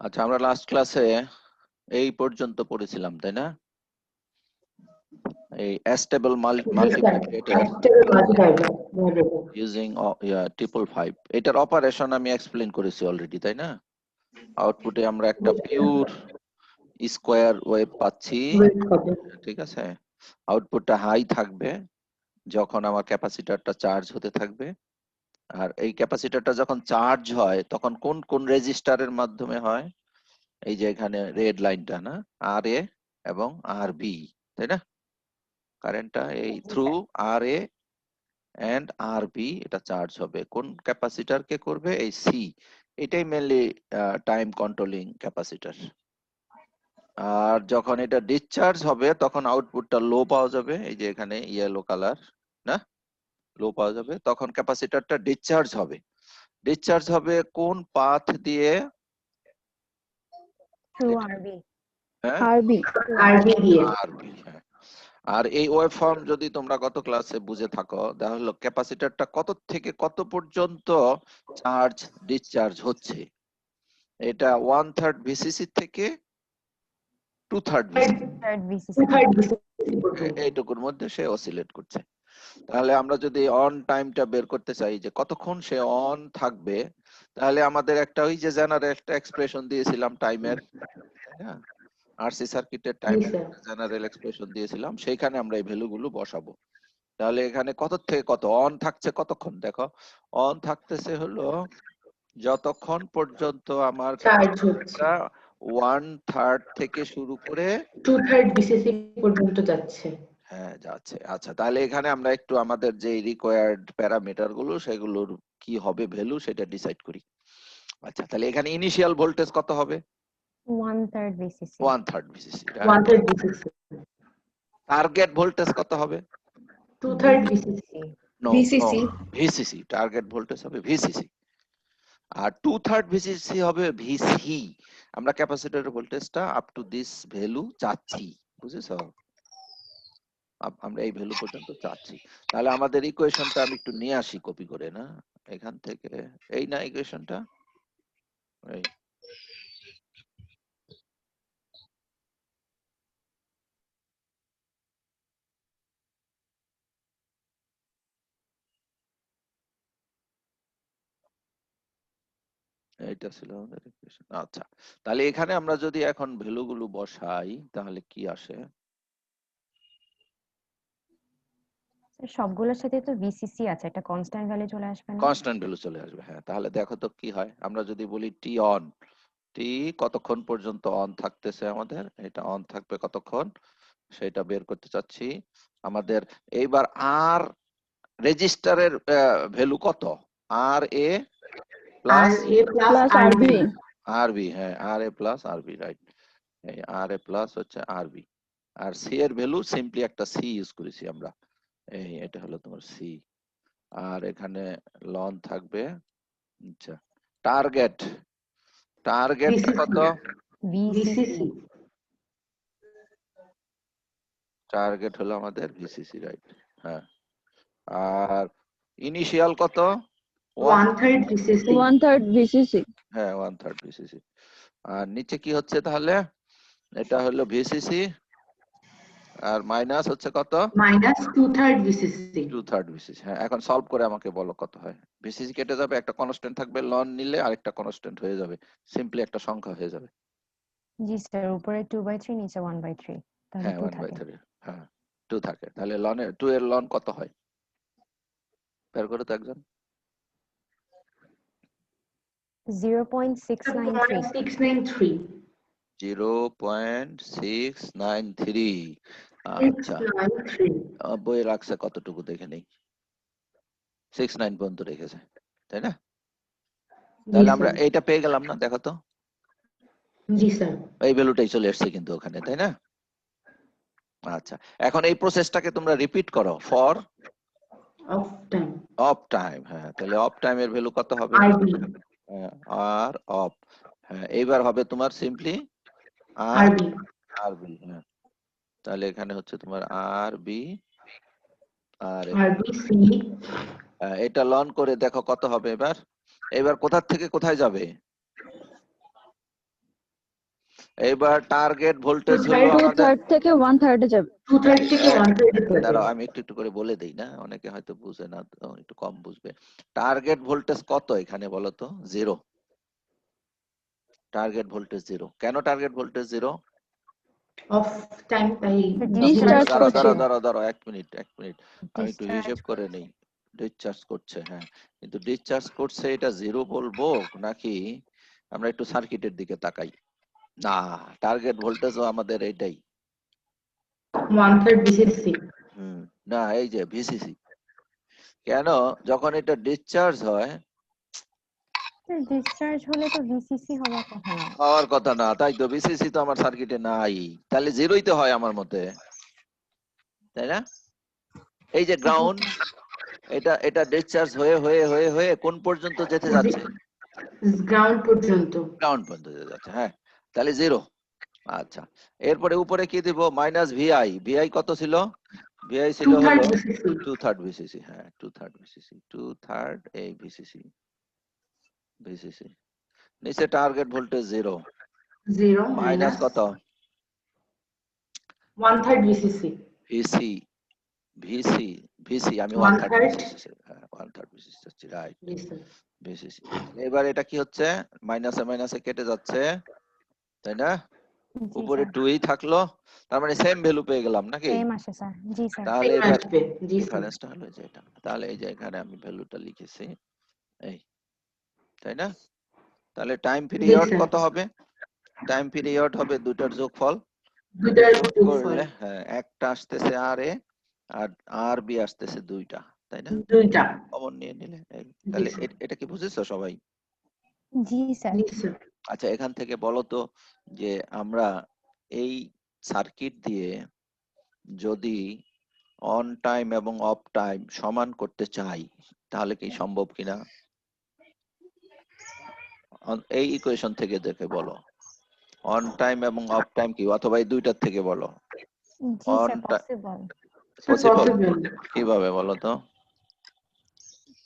আচ্ছা, আমরা লাস্ট ক্লাসে এই পর্যন্ত পড়েছিলাম, তাই না? এই অ্যাস্টেবল মাল্টিপ্লিকেটর ইউজিং ট্রিপল 5, এটার অপারেশন আমি এক্সপ্লেইন করেছি অলরেডি, তাই না? আউটপুটে আমরা একটা পিওর স্কোয়ার ওয়েভ পাচ্ছি, ঠিক আছে? আউটপুটটা হাই থাকবে যখন আমার ক্যাপাসিটরটা চার্জ হতে থাকবে। আর এই ক্যাপাসিটরটা যখন চার্জ হয় তখন কোন কোন রেজিস্টারের মাধ্যমে হয়? এই যে এখানে রেড লাইনটা, না, আর এ এবং আর বি, তাই না? কারেন্টটা এই through R A and R B এটা চার্জ হবে। কোন ক্যাপাসিটর কে করবে? এই সি। এটাই মেইনলি টাইম কন্ট্রোলিং ক্যাপাসিটর। আর যখন এটা ডিসচার্জ হবে তখন আউটপুটটা লো পাওয়া যাবে, এই যে এখানে ইয়েলো কালার, না, লো পাওয়া যাবে। তখন ক্যাপাসিটরটা ডিসচার্জ হবে। ডিসচার্জ হবে কোন পাথ দিয়ে? থ্রু আরবি। হ্যাঁ, আরবি আরবি, হ্যাঁ। আর এই ওয়েভ ফর্ম যদি তোমরা গত ক্লাসে বুঝে থাকো, তাহলে ক্যাপাসিটরটা কত থেকে কত পর্যন্ত চার্জ ডিসচার্জ হচ্ছে? এটা 1/3 ভিসিসি থেকে 2/3 ভিসিসি, এইটুকুর মধ্যে সে অসিলেট করছে। তাহলে আমরা যদি অন টাইমটা বের করতে চাই যে কতক্ষণ সে অন থাকবে, তাহলে আমাদের একটা ওই যে জেনারেল একটা এক্সপ্রেশন দিয়েছিলাম টাইমের, তাই না? আরসি সার্কিটের টাইমের জেনারেল এক্সপ্রেশন দিয়েছিলাম, সেইখানে আমরা এই ভ্যালুগুলো বসাবো। তাহলে এখানে কত থেকে কত অন থাকছে, কতক্ষণ? দেখো, অন থাকতেছে হলো যতক্ষণ পর্যন্ত আমার ক্যাপাসিটরটা 1/3 থেকে শুরু করে 2/3 ভিসিসি পর্যন্ত যাচ্ছে। হ্যাঁ, যাচ্ছে। আচ্ছা, তাহলে এখানে আমরা একটু আমাদের যে রিকোয়ার্ড প্যারামিটার গুলো সেগুলোর কি হবে ভ্যালু সেটা ডিসাইড করি। আচ্ছা, তাহলে এখানে ইনিশিয়াল ভোল্টেজ কত হবে? 1/3 VCC. 1/3 VCC. 1/3 VCC. Target voltage কত হবে? 2/3 VCC. VCC. VCC, target voltage হবে ভিসিসি। আর 2/3 ভিসিসি হবে ভিসি। আমরা ক্যাপাসিটরের ভোল্টেজটা আপ টু দিস ভ্যালু চাচ্ছি, বুঝেছো? আমরা এই ভ্যালু পর্যন্ত চাচ্ছি। তাহলে আমাদের ইকুয়েশনটা আমি একটু নিয়ে আসি কপি করে, না, এখান থেকে। এই না ইকুয়েশনটা, এই এইটা ছিল আমাদের ইকুয়েশন। আচ্ছা, তাহলে এখানে আমরা যদি এখন ভ্যালুগুলো বসাই তাহলে কি আসে? সবগুলোর সাথে তো ভিসিসি আছে, একটা কনস্ট্যান্ট ভ্যালু চলে আসবে না? কনস্ট্যান্ট ভ্যালু চলে আসবে, হ্যাঁ। তাহলে দেখো তো কি হয়। আমরা যদি বলি টি অন, টি কতক্ষণ পর্যন্ত অন থাকতেছে আমাদের, এটা অন থাকবে কতক্ষণ সেটা বের করতে চাচ্ছি আমাদের। এইবার আর রেজিস্টারের ভ্যালু কত? আর এ প্লাস আরবি। আরবি, হ্যাঁ, আর এ প্লাস আরবি, রাইট। এই আর এ প্লাস হচ্ছে আরবি। আর সি এর ভ্যালু সিম্পলি একটা সি ইউজ করেছি আমরা, এই এটা হলো তোমার সি। আর এখানে লন থাকবে। আচ্ছা, টার্গেট, টার্গেটটা কত? ভিসিসি। টার্গেট হলো আমাদের ভিসিসি, রাইট, হ্যাঁ। আর ইনিশিয়াল কত? 1/3 ভিসিসি। 1/3 ভিসিসি। হ্যাঁ, 1/3 ভিসিসি। আর নিচে কি হচ্ছে তাহলে? এটা হলো ভিসিসি আর মাইনাস হচ্ছে কত? Minus 2/3 VCC. 2/3 ভিসিসি। হ্যাঁ, এখন সলভ করে আমাকে বলো কত হয়। ভিসিসি কেটে যাবে, একটা কনস্ট্যান্ট থাকবে, লন নিলে আরেকটা কনস্ট্যান্ট হয়ে যাবে, সিম্পলি একটা সংখ্যা হয়ে যাবে। জি স্যার, উপরে 2/3 নিচে 1/3, তাহলে হ্যাঁ, 2 থাকে। 1/3, হ্যাঁ 2 থাকে। তাহলে লনের 2 এর লন কত হয় বের করো তো একজন। 0.693। 0.693। আচ্ছা, বইয়ে রাখছে কতটুকু দেখে নেই। 69 পর্যন্ত রেখেছে, তাই না? তাহলে আমরা এইটা পেয়ে গেলাম না, দেখো তো। জি স্যার। এই ভ্যালুটাই চলে আসছে কিন্তু ওখানে, তাই না? আচ্ছা, এখন এই প্রসেসটাকে তোমরা রিপিট করো for of time. Of time. হ্যাঁ, তাহলে অফ টাইমের ভ্যালু কত হবে? আরবি। আর অফ, হ্যাঁ, এইবার হবে তোমার সিম্পলি আর আরবি। আরবি। হ্যাঁ, তাহলে এখানে হচ্ছে তোমার আর বি আর আরবি সি। এটা লন করে দেখো কত হবে এবার। এবার কোথা থেকে কোথায় যাবে? এবার টার্গেট ভোল্টেজ হলো আমাদের 2/3 থেকে 1/3 এ যাবে। 2/3 থেকে 1/3 যাবে। দাঁড়াও আমি একটু একটু করে বলে দেই না, অনেকে হয়তো বুঝে না, তো একটু কম বুঝবে। টার্গেট ভোল্টেজ কত এখানে বলো তো? 0। Target voltage 0। কেন টার্গেট ভোল্টেজ 0? অফ টাইম তাই Discharge দাঁড়াও করছে। দাঁড়াও দাঁড়াও দাঁড়াও, এক মিনিট আমি একটু Discharge হিসেব করে নেই। ডিসচার্জ করছে, হ্যাঁ, কিন্তু ডিসচার্জ করছে এটা 0 বলবো নাকি আমরা একটু সার্কিটের দিকে তাকাই? না, টার্গেট ভোল্টেজও আমাদের এটাই। 1/3 VCC। না, এই যে ভিসিসি। কেন? যখন এটা ডিসচার্জ হয়, ডিসচার্জ হলে তো ভিসিসি হওয়ার কথা না। হওয়ার কথা না, তাই তো ভিসিসি তো আমার সার্কিটে নাই, তাহলে 0ই তো হয় আমার মতে, তাই না? এই যে গ্রাউন্ড, এটা ডিসচার্জ হয়ে হয়ে হয়ে হয়ে কোন পর্যন্ত যেতে যাচ্ছে? গ্রাউন্ড পর্যন্ত। গ্রাউন্ড পর্যন্ত যেতে যাচ্ছে, হ্যাঁ, তাহলে 0। আচ্ছা, এরপরে উপরে কি দিব? Minus Vi. ভিআই কত ছিল? ভিআই ছিল 2/3 হলো VCC। 2/3 ভিসিসি, হ্যাঁ 2/3 ভিসিসি, 2/3 এই ভিসিসি। নিচে টার্গেট ভোল্টেজ 0, 0 মাইনাস কত? 1/3 VCC। ভিসি ভিসি ভিসি আমি 1/3 1/3 ভিসিসি, হ্যাঁ 1/3 ভিসিসি হচ্ছে, রাইট, জি স্যার। ভিসিসি। এবার এটা কি হচ্ছে? মাইনাসে মাইনাসে কেটে যাচ্ছে, তাই না? জি উপরে স্যার, 2ই থাকলো, তার মানে সেম ভ্যালু পেয়ে গেলাম নাকি? সেম আসে স্যার। জি স্যার। তাহলে সেম এবার আসবে জি স্যার। ডিফারেন্সটা হলো যে এটা, তাহলে এই যে এখানে আমি ভ্যালুটা লিখেছি এই, তাই না? তাহলে টাইম পিরিয়ড স্যার। কত হবে? টাইম পিরিয়ড হবে দুটার যোগফল। দুটার যোগ যোগফল। করলে হ্যাঁ, একটা আসতেছে আর এ, আর আর বি আসতেছে 2টা, তাই না? দুইটা। কমন নিয়ে নিলে এই, তাহলে স্যার। এটা কি বুঝেছো সবাই? জি স্যার। জি স্যার। আচ্ছা, এখান থেকে বলো তো যে আমরা এই সার্কিট দিয়ে যদি অন টাইম এবং অফ টাইম সমান করতে চাই, তাহলে কি সম্ভব কিনা? এই ইকুয়েশন থেকে দেখে বলো, অন টাইম এবং অফ টাইম কি, অথবা এই দুইটার থেকে বলো। জি on sir, possible. Possible, possible. কিভাবে বলো তো?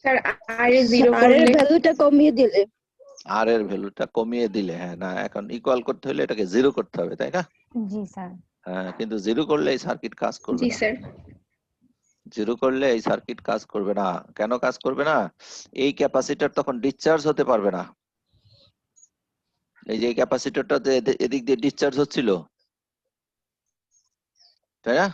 স্যার আর এ 0 আর এর করলে ভ্যালুটা কমিয়ে দিলে। আর এর ভ্যালুটা কমিয়ে দিলে, হ্যাঁ, না এখন ইকুয়াল করতে হলে এটাকে 0 করতে হবে, তাই না? জি স্যার। হ্যাঁ, কিন্তু 0 করলে এই সার্কিট কাজ করবে জি না। স্যার 0 করলে এই সার্কিট কাজ করবে না। কেন কাজ করবে না? এই ক্যাপাসিটর তখন ডিসচার্জ হতে পারবে না। এই যে ক্যাপাসিটরটা এদিক দিয়ে ডিসচার্জ হচ্ছিল, তাই না?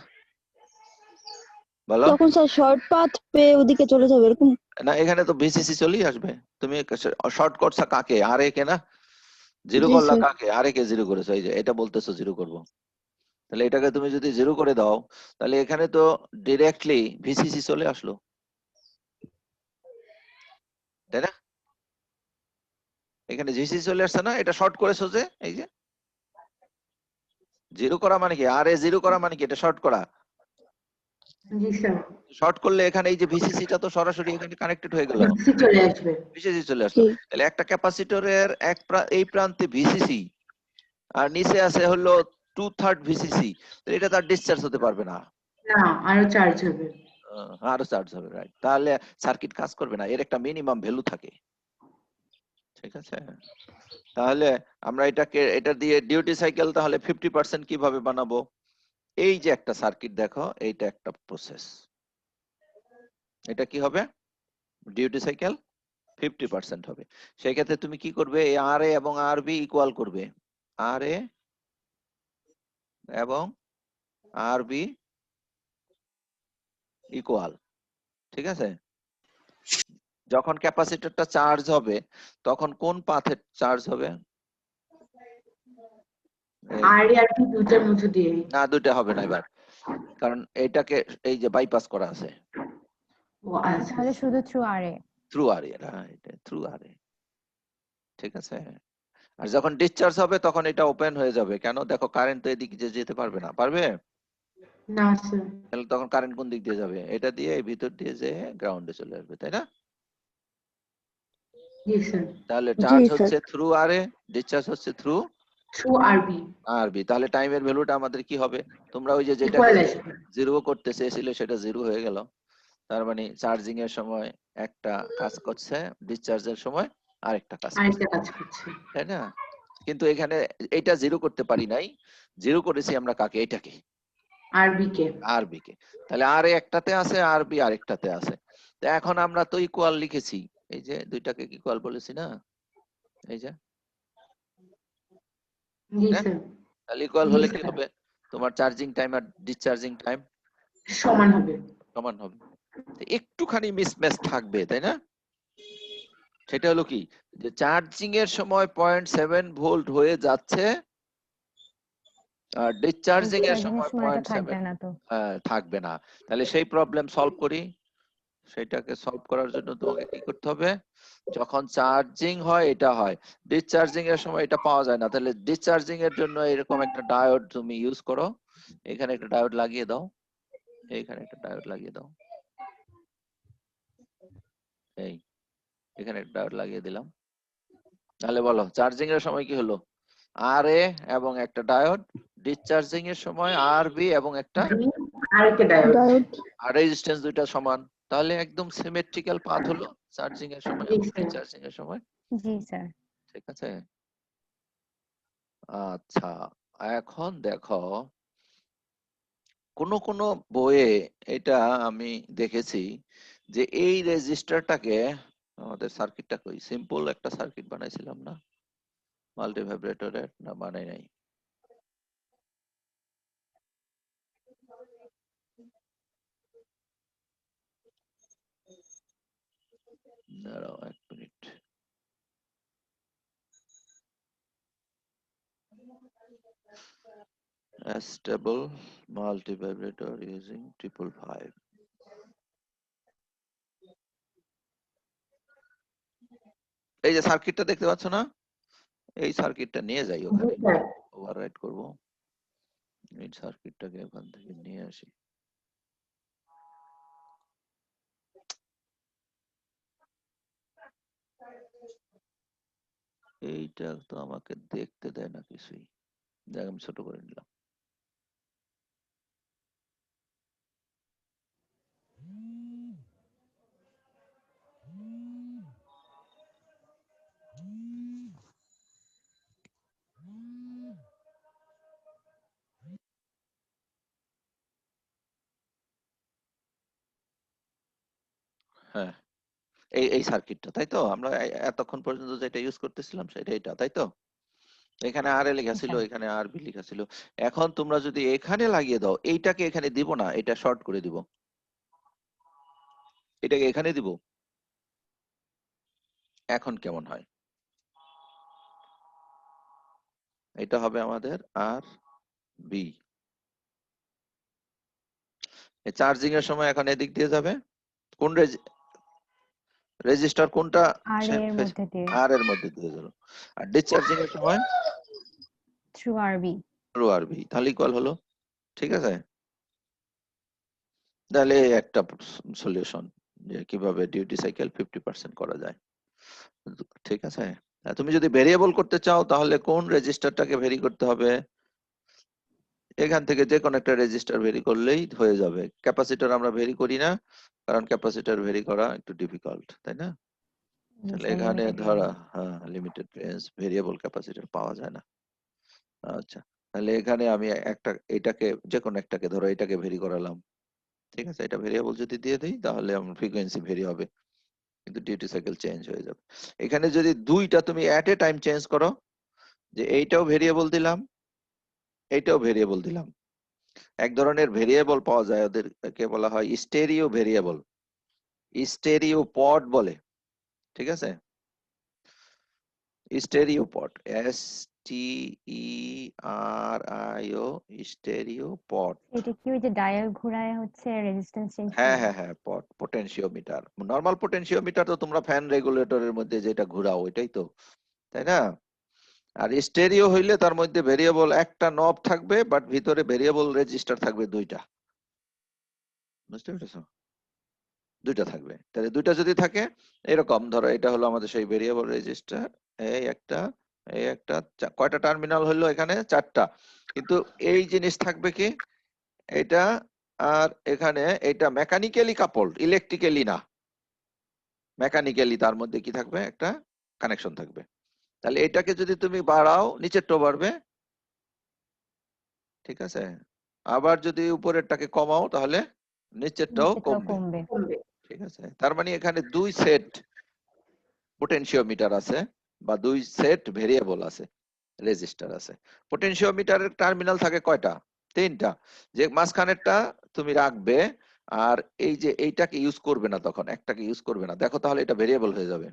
বলো। তখন স্যার শর্ট পাথ পেয়ে ওদিকে চলে যাবে এরকম। না, এখানে তো ভিসিসি চলেই আসবে। তুমি শর্ট করছা কাকে? আর এ কে না? 0 জি করলা স্যার। কাকে? আর এ কে 0 করেছো, এই যে এটা বলতেছো 0 করবো। তাহলে এটাকে তুমি যদি 0 করে দাও, তাহলে এখানে তো ডিরেক্টলি ভিসিসি চলে আসলো, তাই না? এখানে ভিসিসি চলে আসছে না? এটা শর্ট করেছো যে, এই যে 0 করা মানে কি? আর এ 0 করা মানে কি? এটা শর্ট করা। জি স্যার। শর্ট করলে এখানে এই যে ভিসিসিটা তো সরাসরি এখানে কানেক্টেড হয়ে গেল, VCC চলে আসবে। ভিসিসি চলে আসলো। জি। তাহলে একটা ক্যাপাসিটরের এই প্রান্তে ভিসিসি আর নিচে আছে হলো 2/3 ভিসিসি, এটা তার ডিসচার্জ হতে পারবে না, না, আরো চার্জ হবে। আরো চার্জ হবে, রাইট? তাহলে সার্কিট কাজ করবে না, এর একটা মিনিমাম ভ্যালু থাকে, ঠিক আছে? তাহলে আমরা এটা দিয়ে ডিউটি সাইকেল তাহলে 50% কিভাবে বানাবো? এই যে একটা সার্কিট দেখো, এইটা একটা প্রসেস, এটা কি হবে? ডিউটি সাইকেল 50% হবে। সেই ক্ষেত্রে তুমি কি করবে? এই আর এ এবং আর বি ইকুয়াল করবে, আর এ এবং আর বি ইকুয়াল, ঠিক আছে? যখন ক্যাপাসিটরটা চার্জ হবে তখন কোন পাথে চার্জ হবে? আর আর কি দুটার মধ্যে দিয়ে। না, দুইটা হবে না এবার, কারণ এটাকে এই যে বাইপাস করা আছে, ও আচ্ছা। তাহলে শুধু থ্রু আরএ। থ্রু আর এ, রাইট, থ্রু আর এ, ঠিক আছে? আর যখন ডিসচার্জ হবে তখন এটা ওপেন হয়ে যাবে। কেন? দেখো কারেন্ট তো এদিক দিয়ে যেতে পারবে না, পারবে? না স্যার। তাহলে তখন কারেন্ট কোন দিক দিয়ে যাবে? এটা দিয়ে এই ভিতর দিয়ে যে গ্রাউন্ডে চলে আসবে, তাই না? জি স্যার। তাহলে জি চার্জ স্যার। হচ্ছে থ্রু আর এ, ডিসচার্জ হচ্ছে থ্রু থ্রু আরবি। আর বি। তাহলে টাইমের ভ্যালুটা আমাদের কি হবে? তোমরা ওই যে যেটাকে ইকুয়াল আসবে। 0 করতে চেয়েছিলে সেটা 0 হয়ে গেল, তার মানে চার্জিং এর সময় একটা কাজ করছে, ডিসচার্জের সময় আরেকটা কাজ করছে, আরেকটা কাজ করছে। তাই না? কিন্তু এখানে এটা জিরো করতে পারি নাই, জিরো করেছি আমরা কাকে? এটাকে, আরবি কে। আরবি কে। তাহলে আর একটাতে আছে, আরবি আরেকটাতে আছে। তো এখন আমরা তো ইকুয়াল লিখেছি, এই যে দুইটাকে ইকুয়াল বলেছি না, এই যে, জি হ্যাঁ? স্যার। তাহলে ইকুয়াল জি হলে কি স্যার। হবে? তোমার চার্জিং টাইম আর ডিসচার্জিং টাইম সমান হবে। সমান হবে। তো একটুখানি মিসম্যাচ থাকবে, তাই না? সেটা হলো কি, যে চার্জিং এর সময় 0.7 ভোল্ট হয়ে যাচ্ছে, আর ডিসচার্জিং এর Discharging এর সময় সময় এটা 0.7 থাকবে না তো। থাকবে না। তাহলে সেই প্রবলেম সলভ করি। সেটাকে সলভ করার জন্য তোমাকে কি করতে হবে? যখন চার্জিং হয় এটা হয়, ডিসচার্জিং এর সময় এটা পাওয়া যায় না। তাহলে ডিসচার্জিং এর জন্য এরকম একটা ডায়োড তুমি ইউজ করো। এখানে একটা ডায়োড লাগিয়ে দাও, এইখানে একটা ডায়োড লাগিয়ে দাও, এই এখানে একটা ডায়োড লাগিয়ে দিলাম। তাহলে বলো চার্জিং এর সময় কি হলো? আর এ এবং একটা ডায়োড, ডিসচার্জিং এর সময় আর বি এবং একটা, আরেকটা ডায়োড। ডায়োড। আর রেজিস্ট্যান্স দুইটা সমান। তাহলে একদম সিমেট্রিক্যাল পাথ হলো চার্জিং এর সময় এবং ডিসচার্জিং এর সময়। জি স্যার। ঠিক আছে? আচ্ছা, এখন দেখো, কোন কোন বইয়ে এটা আমি দেখেছি যে এই রেজিস্টারটাকে, আমাদের সার্কিটটা কই, সিম্পল একটা সার্কিট বানাইছিলাম না মাল্টিভাইব্রেটরের, না বানাই নাই? দাঁড়াও এক minute. A stable multivibrator using 555. এই যে সার্কিটটা দেখতে পাচ্ছ না, এই সার্কিটটা নিয়ে যাই ওখানে, জি স্যার। ওভাররাইট করব, এই সার্কিটটাকে ওখান থেকে নিয়ে আসি। এইটা তো আমাকে দেখতে দেয় না কিছুই, দেখ আমি ছোট করে নিলাম। হ্যাঁ, এই সার্কিটটা, তাই তো? আমরা এতক্ষণ পর্যন্ত যেটা ইউজ করতেছিলাম সেটা এটা, তাই তো? এখানে আর এ লেখা ছিল, আচ্ছা। এখানে আর বি লেখা ছিল। এখন তোমরা যদি এখানে লাগিয়ে দাও, এইটাকে এখানে দিব না, এটা শর্ট করে দিব, এটাকে এখানে দিব, এখন কেমন হয়? এটা হবে আমাদের আর বি। চার্জিং এর সময় এখন এদিক দিয়ে যাবে, কোন রেজিস্টার কোনটা? আর এর মধ্যে দিয়ে আর এর মধ্যে দিয়ে গেল। আর ডিসচার্জিং এর সময় থ্রু আরবি। রো আর বি, তাহলে ইকুয়াল হলো। ঠিক আছে? তাহলে একটা সলিউশন যে কিভাবে ডিউটি সাইকেল 50% করা যায়। ঠিক আছে? তুমি যদি ভেরিয়েবল করতে চাও তাহলে কোন রেজিস্টারটাকে ভেরি করতে হবে? এখান থেকে যে কোনো একটা রেজিস্টার ভেরি করলেই হয়ে যাবে। ক্যাপাসিটর আমরা ভেরি করি না, কারণ ক্যাপাসিটর ভেরি করা একটু ডিফিকাল্ট, তাই না? তাহলে এখানে ধরা, হ্যাঁ, লিমিটেড রেঞ্জ ভেরিয়েবল ক্যাপাসিটর পাওয়া যায় না। আচ্ছা, তাহলে এখানে আমি একটা, এটাকে যে কোনো একটাকে ধরো, এটাকে ভেরি করালাম। ঠিক আছে? এটা ভেরিয়েবল যদি দিয়ে দিই তাহলে আমার ফ্রিকোয়েন্সি ভেরি হবে, কিন্তু ডিউটি সাইকেল চেঞ্জ হয়ে যাবে। এখানে যদি দুইটা তুমি এট এ টাইম চেঞ্জ করো, যে এইটাও ভেরিয়েবল দিলাম, এইটাও ভেরিয়েবল দিলাম, এক ধরনের ভেরিয়েবল পাওয়া যায়, ওদেরকে বলা হয় স্টেরিও ভেরিয়েবল, স্টেরিও পড বলে। ঠিক আছে? স্টেরিও পড, STERIO, স্টেরিও পড। এটা কি ওই যে ডায়াল ঘোরায় হচ্ছে রেজিস্ট্যান্স চেঞ্জ হ্যাঁ করে? হ্যাঁ হ্যাঁ, পটেনশিওমিটার। নরমাল পটেনশিওমিটার তো তোমরা ফ্যান রেগুলেটরের মধ্যে যেটা ঘোরাও ওইটাই তো, তাই না? আর স্টেরিও হইলে তার মধ্যে ভেরিয়েবল একটা নব থাকবে, বাট ভিতরে ভেরিয়েবল রেজিস্টার থাকবে দুইটা। বুঝতে পেরেছো? দুইটা থাকবে। তাহলে দুইটা যদি থাকে, এরকম ধরো এটা হলো আমাদের সেই ভেরিয়েবল রেজিস্টার, এই একটা, এই একটা, কয়টা টার্মিনাল হলো এখানে? চারটা। কিন্তু এই জিনিস থাকবে কি, এটা আর এখানে, এটা মেকানিক্যালি কাপলড, ইলেকট্রিক্যালি না, মেকানিক্যালি। তার মধ্যে কি থাকবে? একটা কানেকশন থাকবে। তাহলে এটাকে যদি তুমি বাড়াও নিচেরটাও বাড়বে, ঠিক আছে। আবার যদি উপরেরটাকে কমাও তাহলে নিচেরটাও নিচেরটাও কমবে, কমবে। কমবে। ঠিক আছে। তার মানে এখানে 2 সেট পোটেনশিওমিটার আছে বা 2 সেট ভেরিয়েবল আছে, রেজিস্টার আছে। পোটেনশিওমিটারের টার্মিনাল থাকে কয়টা? 3টা। যে মাঝখানেরটা তুমি রাখবে, আর এই যে এইটাকে ইউজ করবে না, তখন একটাকে ইউজ করবে না। দেখো তাহলে এটা ভেরিয়েবল হয়ে যাবে।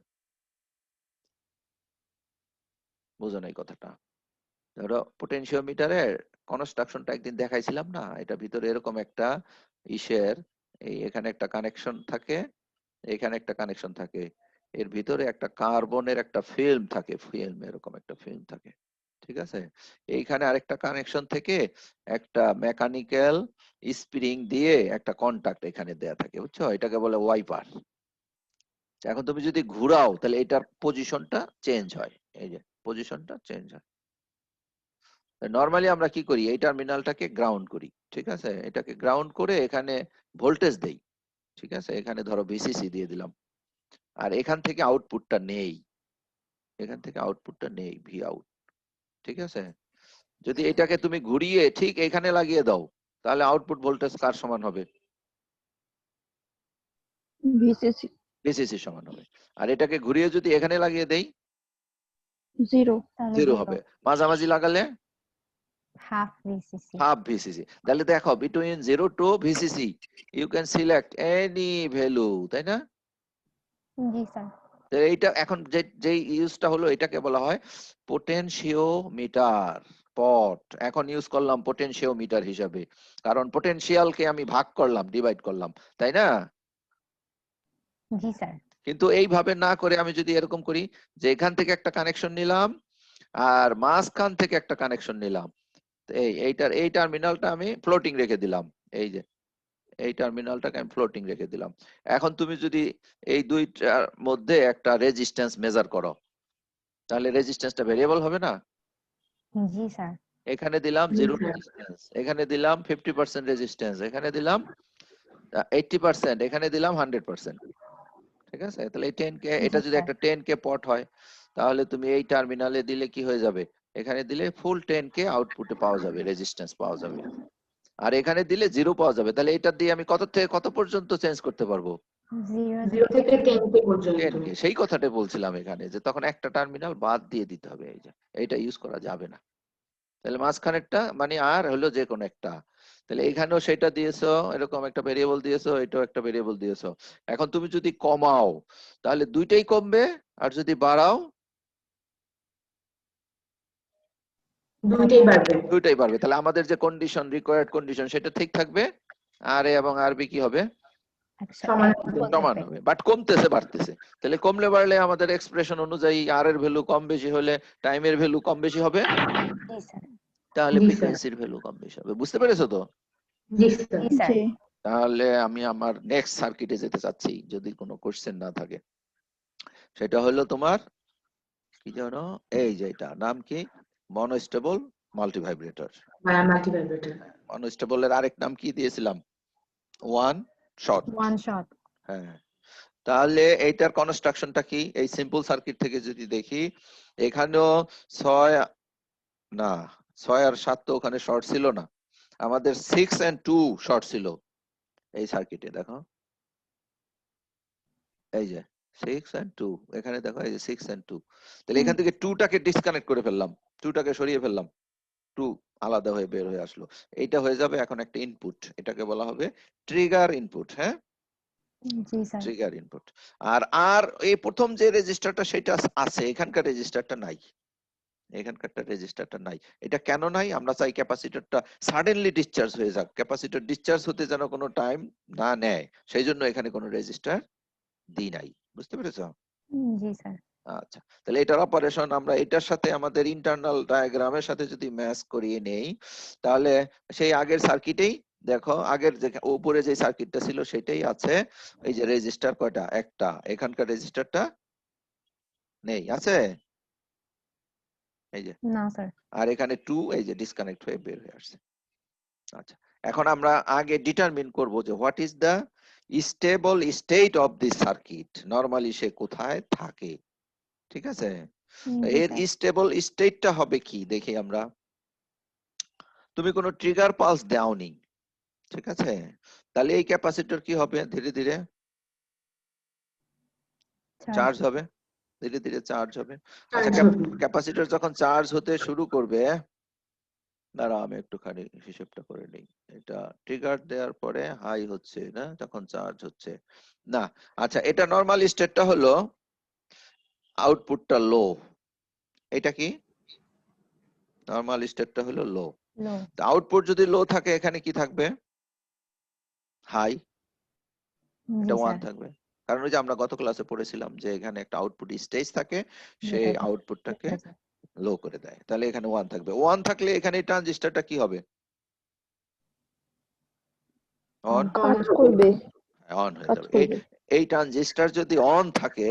বুঝো না এই কথাটা? ধরো পোটেনশিওমিটারের কনস্ট্রাকশনটা একদিন দেখাইছিলাম না, এটা ভিতরে এরকম একটা ইসের এখানে একটা কানেকশন থাকে, এখানে একটা কানেকশন থাকে, এর ভিতরে একটা কার্বনের একটা ফিল্ম থাকে, ফিল্ম এরকম একটা ফিল্ম থাকে, ঠিক আছে। এইখানে আরেকটা কানেকশন থেকে একটা মেকানিক্যাল স্প্রিং দিয়ে একটা কন্টাক্ট এখানে দেয়া থাকে, বুঝছো? এটাকে বলে ওয়াইপার। এখন তুমি যদি ঘুরাও তাহলে এটার পজিশনটা চেঞ্জ হয়, এই যে পজিশনটা চেঞ্জ হয়। নরমালি আমরা কি করি, এই টার্মিনালটাকে গ্রাউন্ড করি, ঠিক আছে। এটাকে গ্রাউন্ড করে এখানে ভোল্টেজ দেই, ঠিক আছে। এখানে ধরো ভিসিসি দিয়ে দিলাম, আর এখান থেকে আউটপুটটা নেই, এখান থেকে আউটপুটটা নেই, ভি আউট, ঠিক আছে। যদি এটাকে তুমি ঘুরিয়ে ঠিক এখানে লাগিয়ে দাও তাহলে আউটপুট ভোল্টেজ কার সমান হবে? ভিসিসি ভিসিসি সমান হবে। আর এটাকে ঘুরিয়ে যদি এখানে লাগিয়ে দেই 0। তাহলে 0 0 হবে। মাঝামাঝি লাগালে হাফ ভিসিসি। Half VCC. তাহলে দেখো between 0 to VCC you can select any value, তাই না? জি স্যার। তো এইটা এখন যে ইউজটা হলো, এটাকে বলা হয় পোটেনশিওমিটার পট। এখন ইউজ করলাম পোটেনশিওমিটার হিসাবে, কারণ পোটেনশিয়ালকে আমি ভাগ করলাম, ডিভাইড করলাম, তাই না? জি স্যার। কিন্তু এইভাবে না করে আমি যদি এরকম করি যে এখান থেকে একটা কানেকশন নিলাম আর মাঝখান থেকে একটা কানেকশন নিলাম, এই টার্মিনালটা আমি ফ্লোটিং রেখে দিলাম, এই যে এই টার্মিনালটাকে আমি ফ্লোটিং রেখে দিলাম। এখন তুমি যদি এই দুইটার মধ্যে একটা রেজিস্ট্যান্স মেজার করো তাহলে রেজিস্ট্যান্সটা ভেরিয়েবল হবে না? জি স্যার। এখানে দিলাম জি, 0 স্যার। রেজিস্ট্যান্স, এখানে দিলাম 50% রেজিস্ট্যান্স, এখানে দিলাম 80%, এখানে দিলাম 100%, ঠিক আছে। তাহলে এই 10K, এটা জি যদি স্যার। একটা 10K পট হয় তাহলে তুমি এই টার্মিনালে দিলে কি হয়ে যাবে, এখানে দিলে ফুল 10K আউটপুটে পাওয়া যাবে, রেজিস্ট্যান্স পাওয়া যাবে। আর এখানে দিলে 0 পাওয়া যাবে। তাহলে এটা দিয়ে আমি কত থেকে কত পর্যন্ত চেঞ্জ করতে পারবো? 0 0 থেকে 10K পর্যন্ত। 10K। সেই কথাটা বলছিলাম এখানে, যে তখন একটা টার্মিনাল বাদ দিয়ে দিতে হবে, এই যে এইটা ইউজ করা যাবে না। তাহলে মাঝখানেরটা মানে আর হলো যে কোনো একটা। তাহলে এখানেও সেটা দিয়েছো, এরকম একটা ভেরিয়েবল দিয়েছো, এটাও একটা ভেরিয়েবল দিয়েছো। এখন তুমি যদি কমাও তাহলে দুইটাই কমবে, আর যদি বাড়াও দুইটাই বাড়বে। দুইটাই বাড়বে। তাহলে আমাদের যে কন্ডিশন, রিকোয়ার্ড কন্ডিশন, সেটা ঠিক থাকবে। আর এ এবং আর বি কি হবে? সমান এক হবে। সমান হবে, বাট কমতেছে বাড়তেছে। তাহলে কমলে বাড়লে আমাদের এক্সপ্রেশন অনুযায়ী আর এর ভ্যালু কম বেশি হলে টাইমের ভ্যালু কম বেশি হবে, জি স্যার। তাহলে জি, স্যার। ফ্রিকোয়েন্সির ভ্যালু কম বেশি হবে। বুঝতে পেরেছো তো? জি, স্যার। জি স্যার। জি। তাহলে আমি আমার নেক্সট সার্কিটে যেতে চাচ্ছি, যদি কোনো কোশ্চেন না থাকে। সেটা হলো তোমার কি জানো, এই যে এটা নাম কি, মনোস্টেবল মাল্টিভাইব্রেটর। মাল্টিভাইব্রেটর। মনোস্টেবলের আরেক নাম কি দিয়েছিলাম? One shot. One shot. হ্যাঁ। তাহলে এইটার কনস্ট্রাকশনটা কি? এই সিম্পল সার্কিট থেকে যদি দেখি, এখানেও 6 না 6 আর 7 তো ওখানে শর্ট ছিল না, আমাদের 6 and 2 শর্ট ছিল এই সার্কিটে। দেখো এই যে 6 and 2, এখানে দেখো এই যে 6 and 2। তাহলে এখান থেকে 2টাকে ডিসকানেক্ট করে ফেললাম, 2টাকে সরিয়ে ফেললাম, 2 আলাদা হয়ে বের হয়ে আসলো। এইটা হয়ে যাবে এখন একটা ইনপুট, এটাকে বলা হবে ট্রিগার ইনপুট। হ্যাঁ, জি স্যার। Trigger input. আর এই প্রথম যে রেজিস্টারটা সেটা আছে, এখানকার রেজিস্টারটা নাই, এখানকারটা রেজিস্টারটা নাই। এটা কেন নাই? আমরা চাই ক্যাপাসিটরটা সাডেনলি ডিসচার্জ হয়ে যাক, ক্যাপাসিটর ডিসচার্জ হতে যেন কোনো টাইম না নেয়, সেই জন্য এখানে কোনো রেজিস্টার দিই নাই। বুঝতে পেরেছো? জি স্যার। আচ্ছা, তাহলে এটার অপারেশন আমরা এটার সাথে আমাদের ইন্টারনাল ডায়াগ্রামের সাথে যদি ম্যাচ করিয়ে নেই, তাহলে সেই আগের সার্কিটেই দেখো, আগের যে উপরে যে সার্কিটটা ছিল সেটাই আছে। এই যে রেজিস্টার কয়টা? একটা। এখানকার রেজিস্টারটা নেই, আছে এই যে, না স্যার। আর এখানে 2 এই যে ডিসকানেক্ট হয়ে বের হয়ে আসছে। আচ্ছা, এখন আমরা আগে ডিটারমিন করব যে what is the stable state of this circuit, normally সে কোথায় থাকে, ঠিক আছে? জি এর স্যার। স্টেবল স্টেটটা হবে কি দেখি আমরা। তুমি কোনো ট্রিগার পালস দাওনি, ঠিক আছে? তাহলে এই ক্যাপাসিটর কি হবে? ধীরে ধীরে চার্জ হবে, ধীরে ধীরে চার্জ হবে। আচ্ছা, চার্জ হবে। ক্যাপাসিটর যখন চার্জ হতে শুরু করবে, দাঁড়া আমি একটুখানি হিসেবটা করে নিই। এটা ট্রিগার দেওয়ার পরে হাই হচ্ছে না, তখন চার্জ হচ্ছে না। আচ্ছা, এটা নরমাল স্টেটটা হলো আউটপুটটা লো। এটা কি নরমাল স্টেটটা হলো লো। লো। আউটপুট যদি লো থাকে এখানে কি থাকবে? হাই। জি এটা ওয়ান স্যার। থাকবে, কারণ ওই যে আমরা গত ক্লাসে পড়েছিলাম যে এখানে একটা আউটপুট স্টেজ থাকে, সেই যেটাকে আউটপুটটাকে হয়ে যায়। লো করে দেয়। তাহলে এখানে ওয়ান থাকবে। ওয়ান থাকলে এখানে ট্রানজিস্টরটা কি হবে? অন। কাজ করবে, অন হয়ে কাজ যাবে। করবে। এই ট্রানজিস্টর যদি অন থাকে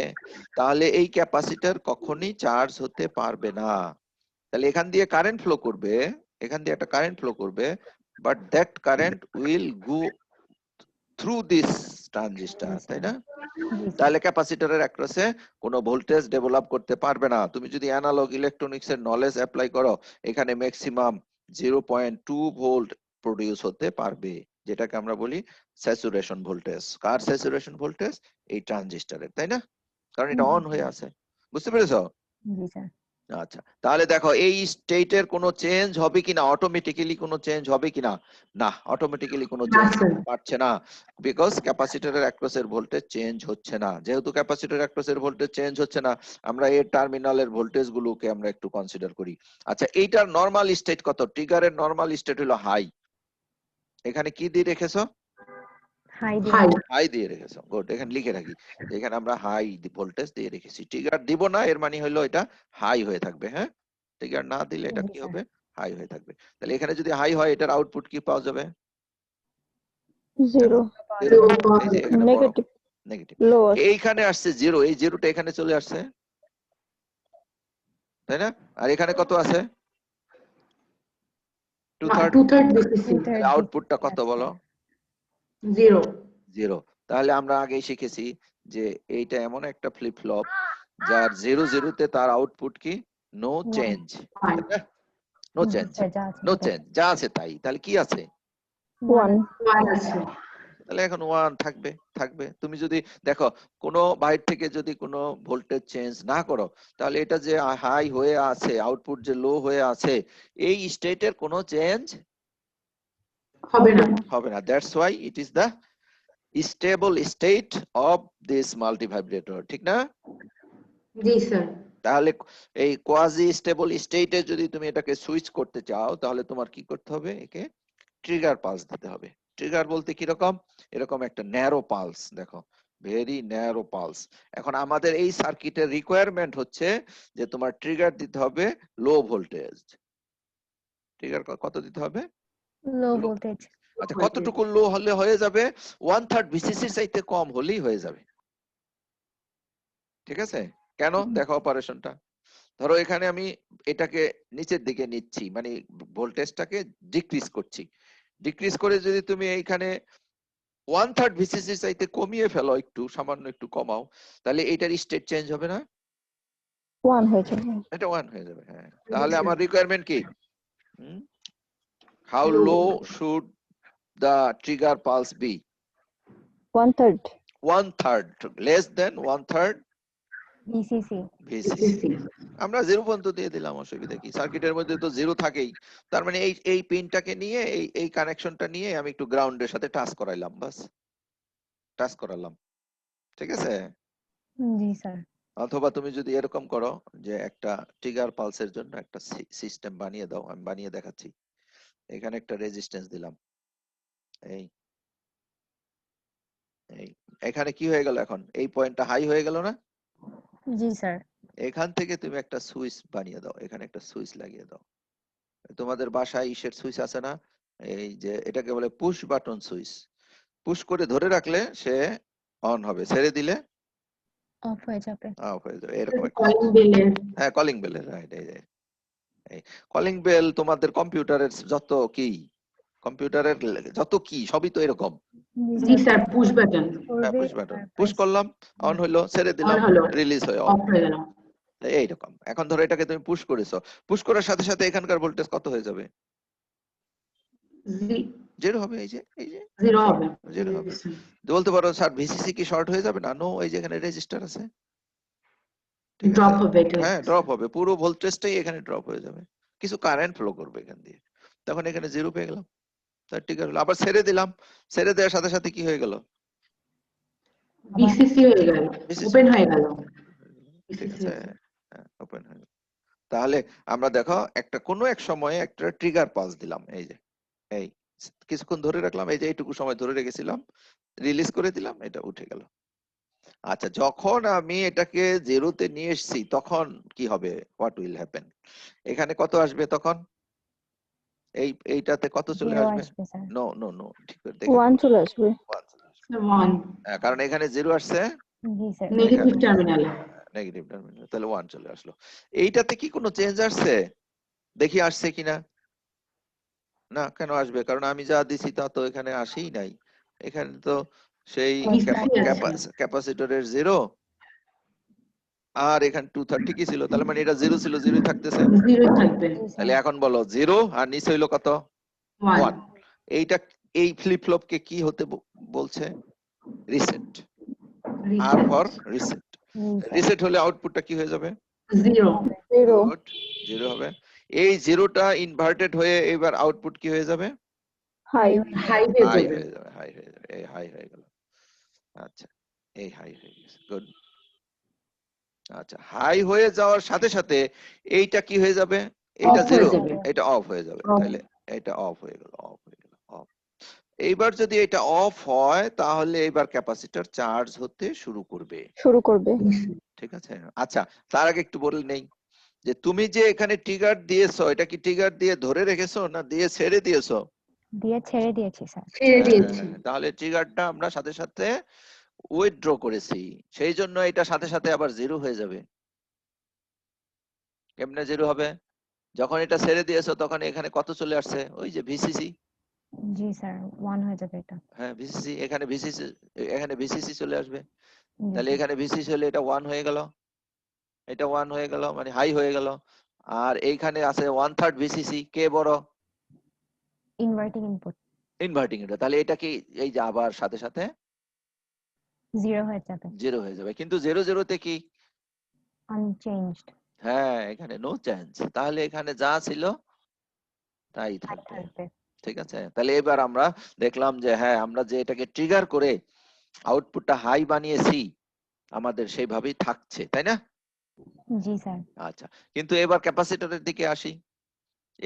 তাহলে এই ক্যাপাসিটর কখনোই চার্জ হতে পারবে না। তাহলে এখান দিয়ে কারেন্ট ফ্লো করবে, এখান দিয়ে একটা কারেন্ট ফ্লো করবে, but that current will go through this transistor, তাই না? জি স্যার। তাহলে ক্যাপাসিটরের অ্যাক্রসে কোনো ভোল্টেজ ডেভেলপ করতে পারবে না। তুমি যদি অ্যানালগ ইলেকট্রনিক্স এর নলেজ অ্যাপ্লাই করো, এখানে ম্যাক্সিমাম 0.2 ভোল্ট প্রডিউস হতে পারবে, যেটাকে আমরা বলি স্যাচুরেশন ভোল্টেজ। কার স্যাচুরেশন ভোল্টেজ? এই ট্রানজিস্টরের, তাই না? কারণ এটা অন হয়ে আছে। বুঝতে পেরেছো? জি স্যার। আচ্ছা, তাহলে দেখো এই স্টেটের কোনো চেঞ্জ হবে কিনা, অটোমেটিক্যালি কোনো চেঞ্জ হবে কিনা? না, অটোমেটিক্যালি কোনো না চেঞ্জ স্যার। পাচ্ছে না, বিকজ ক্যাপাসিটরের অ্যাক্রসের ভোল্টেজ চেঞ্জ হচ্ছে না। যেহেতু ক্যাপাসিটরের অ্যাক্রসের ভোল্টেজ চেঞ্জ হচ্ছে না, আমরা এর টার্মিনালের ভোল্টেজ গুলোকে আমরা একটু কনসিডার করি। আচ্ছা, এইটার নরমাল স্টেট কত? ট্রিগারের নরমাল স্টেট হলো হাই। এখানে কি দিয়ে রেখেছো? High high. দিয়ে। হাই দিয়ে রেখেছো। গুড, এখানে লিখে রাখি যে এখানে আমরা হাই ভোল্টেজ দিয়ে রেখেছি। ট্রিগার দিব না, এর মানে হলো এটা হাই হয়ে থাকবে। হ্যাঁ, ট্রিগার না দিলে এটা জি কি স্যার। হবে? হাই হয়ে থাকবে। তাহলে এখানে যদি হাই হয় এটার আউটপুট কি পাওয়া যাবে? 0, জিরো। এই যে এখানে বড় নেগেটিভ, নেগেটিভ, লো আছে। এইখানে আসছে জিরো, এই জিরোটা এখানে চলে আসছে, তাই না? আর এখানে কত আছে? 2/3। 2/3 VCC। তাহলে আউটপুটটা কত বলো? 0। জিরো। তাহলে আমরা আগেই শিখেছি যে এইটা এমন একটা ফ্লিপ ফ্লপ যার 0 0 তে তার আউটপুট কি? নো চেঞ্জ, তাই না? নো জি চেঞ্জ, স্যার, যা আছে নো সেটাই। চেঞ্জ, যা আছে তাই। তাহলে কি আছে? 1, 1 আছে। তাহলে এখন ওয়ান থাকবে। থাকবে, তুমি যদি দেখো কোনো বাইরে থেকে যদি কোনো ভোল্টেজ চেঞ্জ না করো, তাহলে এটা যে হাই হয়ে আছে, আউটপুট যে লো হয়ে আছে, এই স্টেটের কোনো চেঞ্জ হবে না। হবে না। That's why it is the stable state of this multivibrator, ঠিক না? জি স্যার। তাহলে এই কোয়াজি স্টেবল স্টেটে যদি তুমি এটাকে সুইচ করতে চাও, তাহলে তোমার কি করতে হবে? একে ট্রিগার পালস দিতে হবে। ট্রিগার বলতে কি রকম? এরকম একটা ন্যারো পালস, দেখো, ভেরি ন্যারো পালস। এখন আমাদের এই সার্কিটের রিকোয়ারমেন্ট হচ্ছে যে তোমার ট্রিগার দিতে হবে লো ভোল্টেজ। ট্রিগার কত দিতে হবে? লো লো। ভোল্টেজ। আচ্ছা, কতটুকু লো হলে হয়ে যাবে? 1/3 ভিসিসির চাইতে কম হলেই হয়ে যাবে, ঠিক আছে? কেন? দেখো অপারেশনটা। ধরো এখানে আমি এটাকে নিচের দিকে নিচ্ছি, মানে ভোল্টেজটাকে ডিক্রিজ করছি। ডিক্রিজ করে যদি তুমি এইখানে 1/3 ভিসিসি চাইতে কমিয়ে ফেলো, একটু সামান্য একটু কমাও, তাহলে এটার স্টেট চেঞ্জ হবে না? 1 হয়ে যাবে। এটা ওয়ান হয়ে যাবে। হ্যাঁ, তাহলে আমার রিকোয়ারমেন্ট কি? How Low. Low should the trigger pulse be? 1/3, 1/3, less than 1/3 VCC. VCC। আমরা 0 পর্যন্ত দিয়ে দিলাম, অসুবিধা কি? সার্কিটের মধ্যে তো 0 থাকেই। তার মানে এই পিনটাকে নিয়ে এই কানেকশনটা নিয়ে আমি একটু গ্রাউন্ডের সাথে টাচ করাইলাম, বাস টাচ করালাম, ঠিক আছে? জি স্যার। অথবা তুমি যদি এরকম করো যে একটা ট্রিগার পালসের জন্য একটা সিস্টেম বানিয়ে দাও, আমি বানিয়ে দেখাচ্ছি। এখানে একটা রেজিস্ট্যান্স দিলাম, এই এই এখানে কি হয়ে গেল? এখন এই পয়েন্টটা হাই হয়ে গেল না? জি স্যার। এখান থেকে তুমি একটা সুইচ বানিয়ে দাও, এখানে একটা সুইচ লাগিয়ে দাও। তোমাদের বাসায় ইসের সুইচ আছে না, এই যে এটাকে বলে পুশ বাটন সুইচ। পুশ করে ধরে রাখলে সে অন হবে, ছেড়ে দিলে অফ হয়ে যাবে। অফ হয়ে যাবে, এরকম একটা কলিং বেলের। হ্যাঁ, কলিং বেলের, রাইট। এই কলিং বেল তোমাদের কম্পিউটারের যত কি, কম্পিউটারের যত কি সবই তো এরকম। জি স্যার, পুশ বাটন। হ্যাঁ, করবে পুশ বাটন, আর পুশ প্রেস। করলাম, অন হইলো, ছেড়ে অন দিলাম, হলো, রিলিজ হয়ে অফ হয়ে গেল। এইরকম। এখন ধরো এটাকে তুমি পুশ করেছো, পুশ করার সাথে সাথে এখানকার ভোল্টেজ কত হয়ে যাবে? জিরো হবে। এই যে 0 হবে। জিরো হবে। বলতে পারো স্যার ভিসিসি কি শর্ট হয়ে যাবে না? নো, এই যে এখানে রেজিস্টার আছে, ঠিক ড্রপ আছে? হবে এটা। হ্যাঁ, ড্রপ হবে, পুরো ভোল্টেজটাই এখানে ড্রপ হয়ে যাবে, কিছু কারেন্ট ফ্লো করবে এখান দিয়ে, তখন এখানে জিরো পেয়ে গেলাম। তার ঠিক আছে, আবার ছেড়ে দিলাম, ছেড়ে দেওয়ার সাথে সাথে কি হয়ে গেল? বিসিসি হয়ে গেল, VCC ওপেন হয়ে গেল। ঠিক BCC আছে, হ্যাঁ, ওপেন হয়ে গেল। তাহলে আমরা দেখো একটা কোনো এক সময়ে একটা ট্রিগার পাস দিলাম, এই যে এই কিছুক্ষণ ধরে রাখলাম, এই যে এইটুকু সময় ধরে রেখেছিলাম, রিলিজ করে দিলাম, এটা উঠে গেল। আচ্ছা, যখন আমি এটাকে জিরোতে নিয়ে এসেছি তখন কি হবে? What will happen? এখানে কত আসবে তখন? এইটাতে কত চলে 0 আসবে? আসবে স্যার। নো নো নো, ঠিক করে দেখে 1 চলে আসবে। 1 চলে আসবে। 1 হ্যাঁ, কারণ এখানে জিরো আসছে, জি স্যার। নেগেটিভ টার্মিনালে। নেগেটিভ টার্মিনাল, তাহলে 1 চলে আসলো। এইটাতে কি কোনো চেঞ্জ আসছে? দেখি আসছে কিনা। না, কেন আসবে? কারণ আমি যা দিছি তা তো এখানে আসেই নাই। এখানে তো সেই Constant আছে। ক্যাপাসিটরের জিরো, আর এখানে 230 কি ছিল, তাহলে মানে এটা জিরো ছিল, জিরোই থাকতেছে। 0 থাকবে। জি স্যার। তাহলে এখন বলো জিরো আর নিচে হইলো কত? 1 1। এইটা, এই ফ্লিপ ফ্লপ কে কি হতে বলছে? রিসেট। R for reset. জি স্যার। রিসেট হলে আউটপুটটা কি হয়ে যাবে? 0 0 গুড, জিরো হবে। এই জিরোটা ইনভার্টেড হয়ে এবার আউটপুট কি হয়ে যাবে? হাই। হাই হয়ে হাই যাবে। হয়ে যাবে, হাই হয়ে যাবে, এই হাই হয়ে গেল। আচ্ছা, এই হাই হয়ে গেছে, গুড। আচ্ছা, হাই হয়ে যাওয়ার সাথে সাথে এইটা কি হয়ে যাবে? এটা অফ হয়ে জিরো, যাবে। এটা অফ হয়ে যাবে, Off। তাহলে এটা অফ হয়ে গেল, অফ হয়ে গেল, অফ। এইবার যদি এটা অফ হয় তাহলে এবার ক্যাপাসিটর চার্জ হতে শুরু করবে, শুরু করবে। ঠিক আছে? আচ্ছা, তার আগে একটু বলে নেই যে তুমি যে এখানে ট্রিগার দিয়েছো, এটা কি ট্রিগার দিয়ে ধরে রেখেছো না দিয়ে ছেড়ে দিয়েছো? দিয়ে ছেড়ে দিয়েছি স্যার। ছেড়ে দিয়েছি। তাহলে ট্রিগারটা আমরা সাথে সাথে উইথড্র করেছি, সেই জন্য এটা সাথে সাথে আবার জিরো হয়ে যাবে। কেমনে জিরো হবে? যখন এটা ছেড়ে দিয়েছো তখন এখানে কত চলে আসছে? ওই যে ভিসিসি। জি স্যার, 1 হয়ে যাবে এটা। হ্যাঁ, ভিসিসি, এখানে ভিসিসি, এখানে ভিসিসি চলে আসবে। জি তাহলে স্যার। এখানে ভিসিসি হলে এটা 1 হয়ে গেল, এটা 1 হয়ে গেল, মানে হাই হয়ে গেল। আর এইখানে আছে 1/3 ভিসিসি, কে বড়? ইনভার্টিং ইনপুট ইনভার্টিং এটা, তাহলে এটা কি এই যে আবার সাথে সাথে 0 হয়ে যাবে। জিরো হয়ে যাবে। কিন্তু জিরো জিরোতে কি? আনচেঞ্জড হ্যাঁ, এখানে নো চেঞ্জ, তাহলে এখানে যা ছিল তাই থাকবে, থাকবে। ঠিক আছে? তাহলে এবার আমরা দেখলাম যে হ্যাঁ, আমরা যে এটাকে ট্রিগার করে আউটপুটটা হাই বানিয়েছি, আমাদের সেইভাবেই থাকছে, তাই না? জি স্যার। আচ্ছা, কিন্তু এবার ক্যাপাসিটরের দিকে আসি।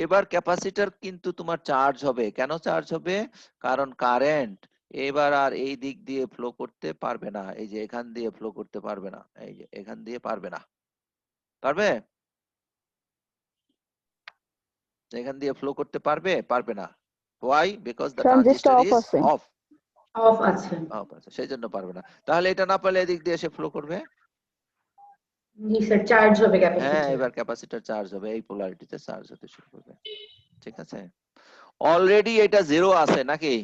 এবার ক্যাপাসিটর কিন্তু তোমার চার্জ হবে। কেন চার্জ হবে? কারণ কারেন্ট এবার আর এই দিক দিয়ে ফ্লো করতে পারবে না, এই যে এখান দিয়ে ফ্লো করতে পারবে না, এই যে এখান দিয়ে পারবে না। পারবে? এখান দিয়ে ফ্লো করতে পারবে? পারবে না। Why? Because the transistor transistor of is আছে। off. অফ আছে। Off আছে, সেই জন্য পারবে না। তাহলে এটা না পারলে এদিক দিয়ে এসে ফ্লো করবে। জি স্যার, চার্জ হবে হ্যাঁ, ক্যাপাসিটর। এবার ক্যাপাসিটর চার্জ হবে, এই পোলারিটিতে চার্জ হতে শুরু করবে, ঠিক আছে? অলরেডি এটা জিরো আছে নাকি?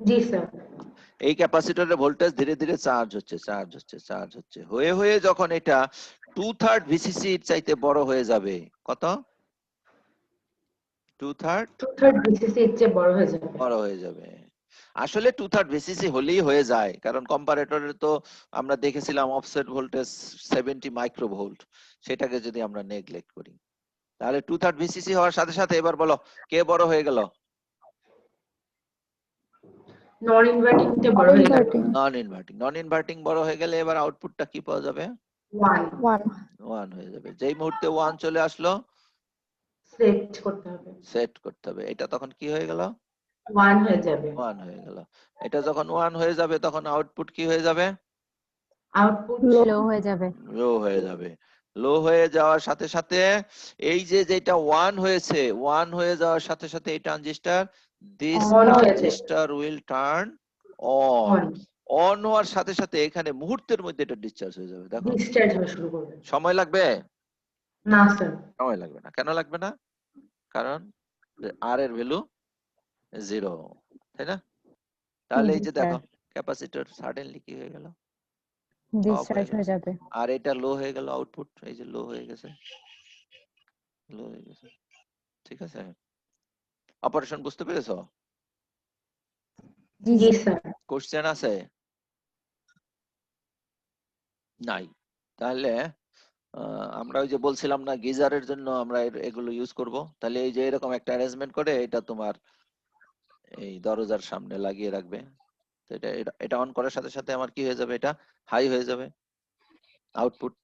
জি স্যার। এই ক্যাপাসিটরের ভোল্টেজ ধীরে ধীরে চার্জ হচ্ছে, চার্জ হচ্ছে, চার্জ হচ্ছে, হয়ে হয়ে যখন এটা 2/3 ভিসিসি এর চাইতে বড় হয়ে যাবে, কত? 2/3 2/3 বিসিসি এর চেয়ে বড় হয়ে যাবে। বড় হয়ে যাবে। আসলে 2/3 ভিসিসি হলেই হয়ে যায়, কারণ কম্পারেটরে তো আমরা দেখেছিলাম অফসেট ভোল্টেজ 70 মাইক্রোভোল্ট, সেটাকে যদি আমরা নেগলেক্ট করি তাহলে 2/3 ভিসিসি হওয়ার সাথে সাথে এবার বলো কে বড় হয়ে গেল? নন ইনভার্টিং তে বড় হয়ে গেল। ইনভার্টিং নন ইনভার্টিং, নন ইনভার্টিং বড় হয়ে গেলে এবার আউটপুটটা কি পাওয়া যাবে? 1 1 1 হয়ে যাবে। যেই মুহূর্তে 1 চলে আসলো সেট করতে হবে। সেট করতে হবে, এটা তখন কি হয়ে গেল? 1 হয়ে যাবে। 1 হয়ে গেল। এটা যখন 1 হয়ে যাবে তখন আউটপুট কি হয়ে যাবে? আউটপুট লো হয়ে যাবে। লো হয়ে যাবে। লো হয়ে যাওয়ার সাথে সাথে এই যে যেটা 1 হয়েছে, 1 হয়ে যাওয়ার সাথে সাথে এই ট্রানজিস্টর, দিস অন হয়ে যাবে। Transistor will turn on. On on হওয়ার সাথে সাথে এখানে মুহূর্তের মধ্যে এটা ডিসচার্জ হয়ে যাবে। দেখো, ডিসচার্জ হওয়া শুরু করবে। সময় লাগবে? না স্যার। সময় লাগবে না। কেন লাগবে না? কারণ আর এর ভ্যালু 0, তাই না? তাহলে এই জি যে স্যার। দেখো ক্যাপাসিটর সাডেনলি কি হয়ে গেল? ডিসচার্জ হয়ে যাবে। আর এটা লো হয়ে গেল আউটপুট, এই যে লো হয়ে গেছে, লো হয়ে গেছে। ঠিক আছে, অপারেশন বুঝতে পেরেছো? জি জি স্যার। স্যার। কোশ্চেন আছে? নাই। তাহলে আমরা ওই যে বলছিলাম না গিজারের জন্য আমরা এগুলো ইউজ করব, তাহলে এই যে এরকম একটা অ্যারেঞ্জমেন্ট করে এটা তোমার এই দরজার সামনে লাগিয়ে রাখবে। তো এটা অন করার সাথে সাথে আমার কি হয়ে যাবে, এটা হাই হয়ে যাবে আউটপুট।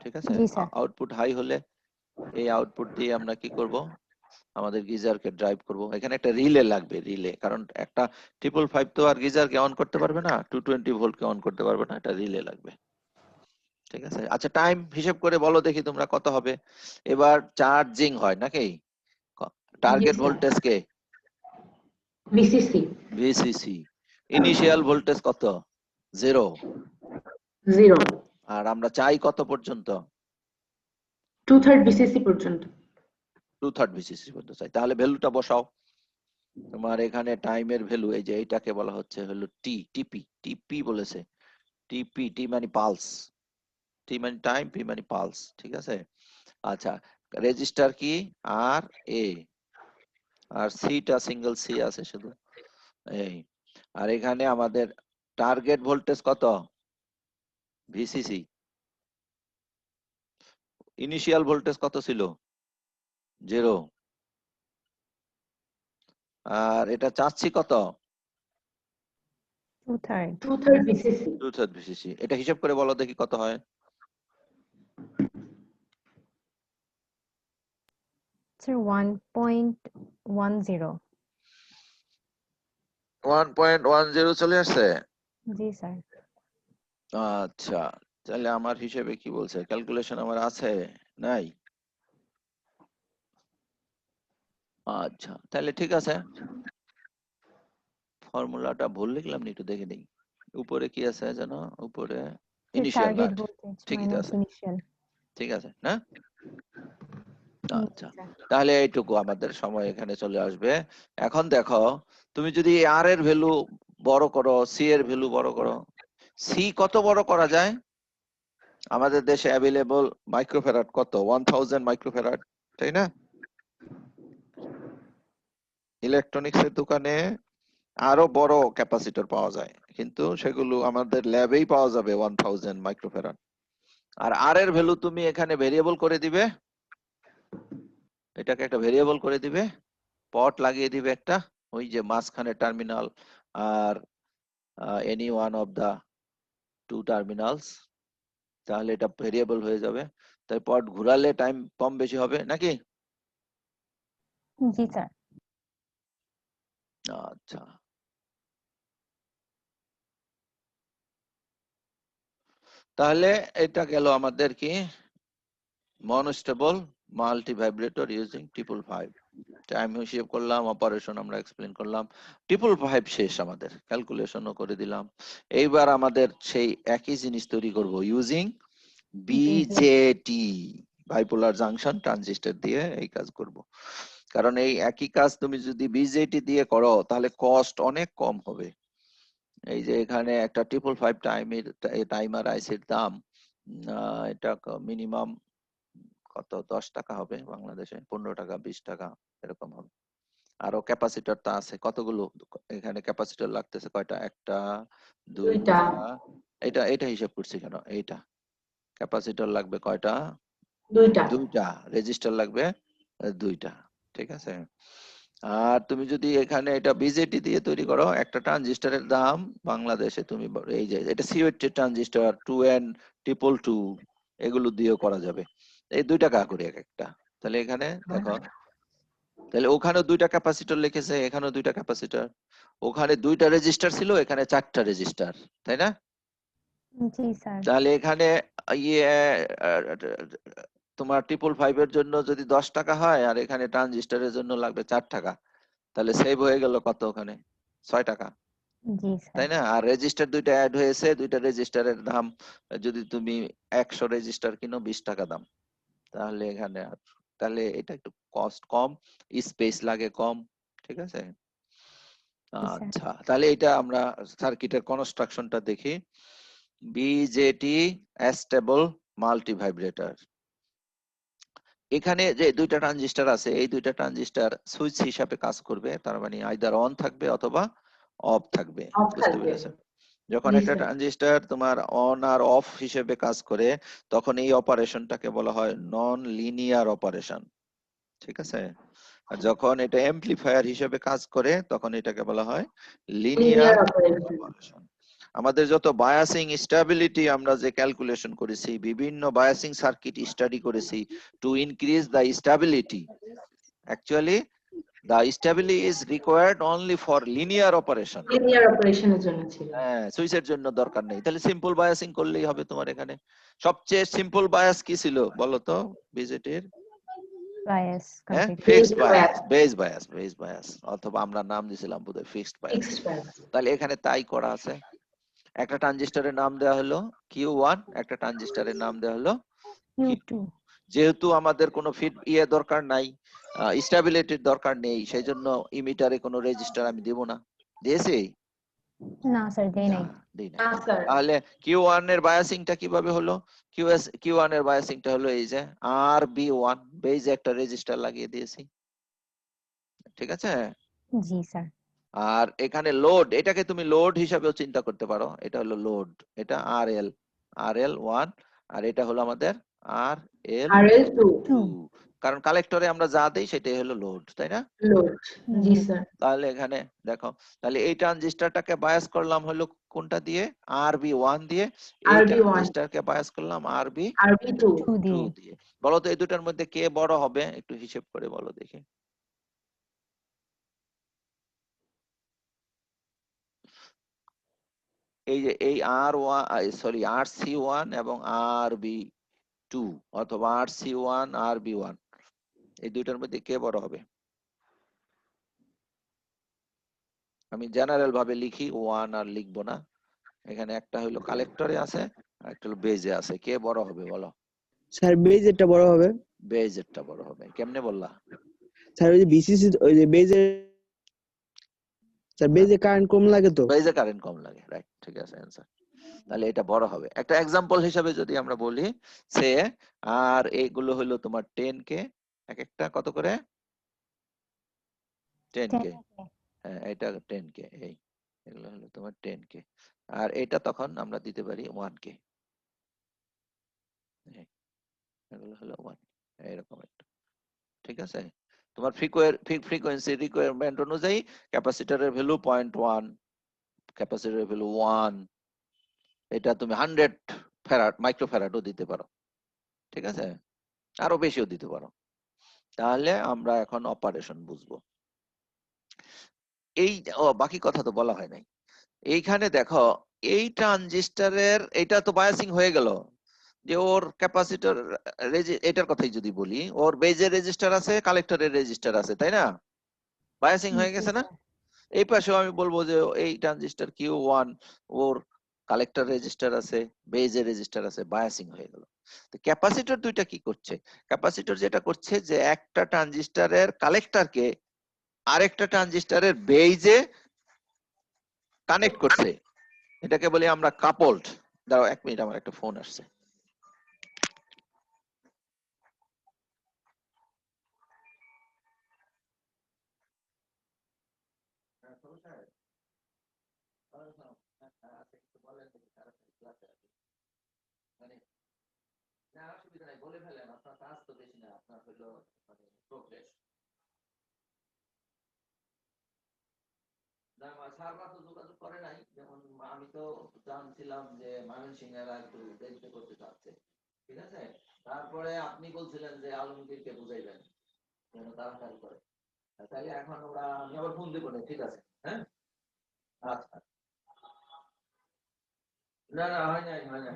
ঠিক আছে, জি স্যার। আউটপুট হাই হলে এই আউটপুট দিয়ে আমরা কি করব, আমাদের গিজারকে ড্রাইভ করব। এখানে একটা রিলে লাগবে, রিলে, কারণ একটা 555 তো আর গিজারকে অন করতে পারবে না, 220 ভোল্টকে অন করতে পারবে না, এটা রিলে লাগবে। ঠিক আছে, আচ্ছা টাইম হিসেব করে বলো দেখি তোমরা কত হবে। এবার চার্জিং হয় নাকি, টার্গেট স্যার। ভোল্টেজ কে ভিসিসি ভিসিসি, ইনিশিয়াল ভোল্টেজ কত 0, 0, আর আমরা চাই কত পর্যন্ত 2/3 ভিসিসি পর্যন্ত। 2/3 ভিসিসি পর্যন্ত চাই। তাহলে ভ্যালুটা বসাও। তোমার এখানে টাইমের ভ্যালু এই যে এইটাকে বলা হচ্ছে হলো টি, টিপি, টিপি বলেছে, টিপি, টি মানে পালস, টি মানে টাইম, পি মানে পালস। ঠিক আছে, আচ্ছা রেজিস্টার কি আর এ, আর সিটা সিঙ্গেল সি আছে শুধু এই। আর এখানে আমাদের টার্গেট ভোল্টেজ কত ভিসিসি, ইনিশিয়াল ভোল্টেজ কত ছিল 0, আর এটা চাচ্ছি কত 2/3 2/3 ভিসিসি 2/3 ভিসিসি। এটা হিসাব করে বলো দেখি কত হয়। স্যার 1.10। 1.10 চলে আসছে। জি স্যার। আচ্ছা, তাহলে আমার হিসেবে কি বলছে, ক্যালকুলেশন আমার আছে নাই? আচ্ছা তাহলে ঠিক আছে, ফর্মুলাটা ভুল লিখলাম নি, একটু দেখে নেই। উপরে কি আছে জানো, উপরে ইনিশিয়াল, টার্গেট ভোল্টেজ ঠিকই তো মাইনাস আছে, ইনিশিয়াল। ঠিক আছে না? জি আচ্ছা, স্যার। তাহলে এইটুকু আমাদের সময় এখানে চলে আসবে। এখন দেখো, তুমি যদি আর এর ভ্যালু বড় করো, সি এর ভ্যালু বড় করো, সি কত বড় করা যায়? আমাদের দেশে অ্যাভেলেবল মাইক্রোফ্যারাড কত, 1000 মাইক্রোফ্যারাড, তাই না? ইলেকট্রনিক্স এর দোকানে আরো বড় ক্যাপাসিটর পাওয়া যায়, কিন্তু সেগুলো আমাদের ল্যাবেই পাওয়া যাবে 1000 মাইক্রোফ্যারাড। আর এর ভ্যালু তুমি এখানে ভেরিয়েবল করে দিবে, এটাকে একটা ভেরিয়েবল করে দিবে, পট লাগিয়ে দিবে একটা, ওই যে মাঝখানে টার্মিনাল আর any one of the 2 terminals, তাহলে এটা ভেরিয়েবল হয়ে যাবে। তাই পট ঘুরালে টাইম কম বেশি হবে নাকি? জি স্যার। আচ্ছা, তাহলে এটা গেল আমাদের কি মনোস্টেবল মাল্টি ভাইব্রেটর ইউজিং 555। টাইম হিসেব করলাম, অপারেশন আমরা এক্সপ্লেন করলাম, 555 শেষ, আমাদের ক্যালকুলেশনও করে দিলাম। এইবার আমাদের সেই একই জিনিস তৈরি করব using BJD, bipolar junction transistor দিয়ে এই কাজ করব। কারণ এই একই কাজ তুমি যদি বিজেটি দিয়ে করো তাহলে কস্ট অনেক কম হবে। এই যে এখানে একটা 555 টাইমার আইসির দাম এটা মিনিমাম কত 10 টাকা হবে বাংলাদেশে, 15 টাকা 20 টাকা এরকম হবে। আরো ক্যাপাসিটর তা আছে কতগুলো, এখানে ক্যাপাসিটর লাগতেছে কয়টা, একটা, দুইটা, এটা এটা হিসাব করছি কেন, এইটা ক্যাপাসিটর লাগবে কয়টা, 2টা। দুইটা, রেজিস্টার লাগবে দুইটা। ঠিক আছে, আর তুমি যদি এখানে এটা বিজেটি দিয়ে তৈরি করো, একটা ট্রানজিস্টরের দাম বাংলাদেশে তুমি এই যে এটা সিওটি ট্রানজিস্টর 2N 222 এগুলো দিয়েও করা যাবে, এই 2 টাকা করে এক একটা। তাহলে এখানে দেখো, তাহলে ওখানে 2টা ক্যাপাসিটর লিখেছে, এখানেও 2টা ক্যাপাসিটর, ওখানে 2টা রেজিস্টার ছিল, এখানে 4টা রেজিস্টার, তাই না? জি স্যার। তাহলে এখানে ইয়ে তোমার 555 এর জন্য যদি 10 টাকা হয় আর এখানে ট্রানজিস্টরের জন্য লাগবে 4 টাকা, তাহলে সেভ হয়ে গেল কত, ওখানে 6 টাকা, জি স্যার। তাই না? আর রেজিস্টার 2টা অ্যাড হয়েছে, 2টা রেজিস্টারের দাম যদি তুমি 100 রেজিস্টার কিনো 20 টাকা দাম, তাহলে এখানে তাহলে এটা একটু কস্ট কম, স্পেস লাগে কম। ঠিক আছে, জি স্যার। আচ্ছা তাহলে এটা আমরা সার্কিটের কনস্ট্রাকশনটা দেখি। BJD stable multi vibrator. এখানে যে দুইটা ট্রানজিস্টর আছে, এই দুইটা ট্রানজিস্টর সুইচ হিসাবে কাজ করবে, তার মানে আইদার অন থাকবে অথবা অফ থাকবে। Off বুঝতে থাকবে। পেরেছেন? যখন জি, একটা স্যার। ট্রানজিস্টর তোমার অন আর অফ হিসেবে কাজ করে, তখন এই অপারেশনটাকে বলা হয় নন লিনিয়ার অপারেশন। ঠিক আছে? আর যখন এটা অ্যাম্পলিফায়ার হিসেবে কাজ করে, তখন এটাকে বলা হয় লিনিয়ার লিনিয়ার অপারেশন। অপারেশন। আমাদের যত বায়াসিং স্টেবিলিটি আমরা যে ক্যালকুলেশন করেছি, বিভিন্ন বায়াসিং সার্কিট স্টাডি করেছি to increase the stability, actually the stability is required only for linear operation. Linear অপারেশনের জন্য ছিল। হ্যাঁ, সুইচের জন্য দরকার নেই। তাহলে সিম্পল বায়াসিং করলেই হবে তোমার এখানে। সবচেয়ে সিম্পল বায়াস কি ছিল বলো তো বিজেটির? bias হ্যাঁ, complete. Fixed Based bias, bias. Base bias, অথবা আমরা নাম দিয়েছিলাম বোধহয় ফিক্সড বায়াস। Fixed bias. তাহলে এখানে তাই করা আছে। একটা ট্রানজিস্টরের নাম দেওয়া হলো Q1, একটা ট্রানজিস্টরের নাম দেওয়া হলো Q2. যেহেতু আমাদের কোনো ফিড দরকার নাই, স্টেবিলিটির দরকার নেই, সেই জন্য ইমিটারে কোনো রেজিস্টার আমি দেব না। দিয়েছি? না স্যার দেই নাই। না, দেই নাই। স্যার। তাহলে Q1 এর বায়াসিংটা কিভাবে হলো? Q1 এর বায়াসিংটা হলো এই যে RB1, বেজে একটা রেজিস্টার লাগিয়ে দিয়েছি। ঠিক আছে? জি স্যার। আর এখানে লোড, এটাকে তুমি লোড হিসাবেও চিন্তা করতে পারো। এটা হলো লোড, এটা RL1, আর এটা হলো আমাদের RL2, RL2 কারণ কালেক্টরে আমরা যা দেই সেটাই হলো লোড, তাই না? লোড। জি স্যার। তাহলে এখানে দেখো, তাহলে এই ট্রানজিস্টরটাকে বায়াস করলাম হলো কোনটা দিয়ে? RB1 দিয়ে। এই RB1 ট্রানজিস্টরকে বায়াস করলাম RB2 RB2 দিয়ে। দিয়ে। বলো তো এই দুটার মধ্যে কে বড় হবে? একটু হিসেব করে বলো দেখি। এই যে এই RC1 এবং RB2 অথবা RC1 RB1, এই দুইটার মধ্যে কে বড় হবে? আমি জেনারেল ভাবে লিখি, 1 আর লিখবো না। এখানে একটা হলো কালেক্টরে আছে আর একটা হলো বেজে আছে। কে বড় হবে বলো? স্যার বেজেরটা বড় হবে। বেজেরটা বড় হবে। কেমনে বললা? স্যার ওই যে বিসিসি ওই যে বেজের, স্যার বেজে কারেন্ট কম লাগে তো। বেজে কারেন্ট কম লাগে, রাইট, ঠিক আছে অ্যান্সার। তাহলে এটা বড় হবে। একটা এক্সাম্পল হিসাবে যদি আমরা বলি, সে আর এইগুলো হলো তোমার 10K, এক একটা কত করে? 10K। হ্যাঁ, এটা 10K, এই এগুলো হলো তোমার 10K, আর এটা তখন আমরা দিতে পারি 1K। এগুলো হলো 1, এরকম একটা। ঠিক আছে? তোমার ফ্রিকোয়েন্সি রিকোয়ারমেন্ট অনুযায়ী ক্যাপাসিটরের ভ্যালু 0.1, ক্যাপাসিটরের ভ্যালু 1, এটা তুমি 100 ফ্যারাড মাইক্রোফ্যারাডও দিতে পারো। ঠিক আছে? আরো বেশিও দিতে পারো। তাহলে আমরা এখন অপারেশন বুঝবো। এই বাকি কথা তো বলা হয় নাই। এইখানে দেখো, এই ট্রানজিস্টরের এটা তো বায়াসিং হয়ে গেল, যে ওর ক্যাপাসিটর, এটার কথাই যদি বলি, ওর বেজের রেজিস্টার আছে, কালেক্টরের রেজিস্টার আছে, তাই না? বায়াসিং হয়ে গেছে না? এই পাশেও আমি বলবো যে এই ট্রানজিস্টর Q1, ওর কালেক্টর রেজিস্টার আছে, বেজের রেজিস্টার আছে, বায়াসিং হয়ে গেল। তো ক্যাপাসিটর দুইটা কি করছে? ক্যাপাসিটর যেটা করছে যে একটা ট্রানজিস্টরের কালেক্টরকে আরেকটা ট্রানজিস্টরের বেজে কানেক্ট করছে, এটাকে বলি আমরা কাপলড। দাঁড়াও 1 মিনিট, আমার একটা ফোন আসছে। না, অসুবিধা নাই, বলে ফেলেন, আপনার কাজ তো বেশি না, আপনার হলো মানে প্রোগ্রেস। না, স্যাররা তো যোগাযোগ করে নাই, যেমন আমি তো জানছিলাম যে ময়মনসিংহেরা একটু দেরিতে করতে চাচ্ছে। ঠিক আছে? তারপরে আপনি বলছিলেন যে আলমগীরকে বুঝাইবেন যেন তাড়াতাড়ি করে। তাহলে এখন ওরা, আমি আবার ফোন দেবো না, ঠিক আছে? হ্যাঁ, আচ্ছা। না না, হয় নাই, হয় নাই।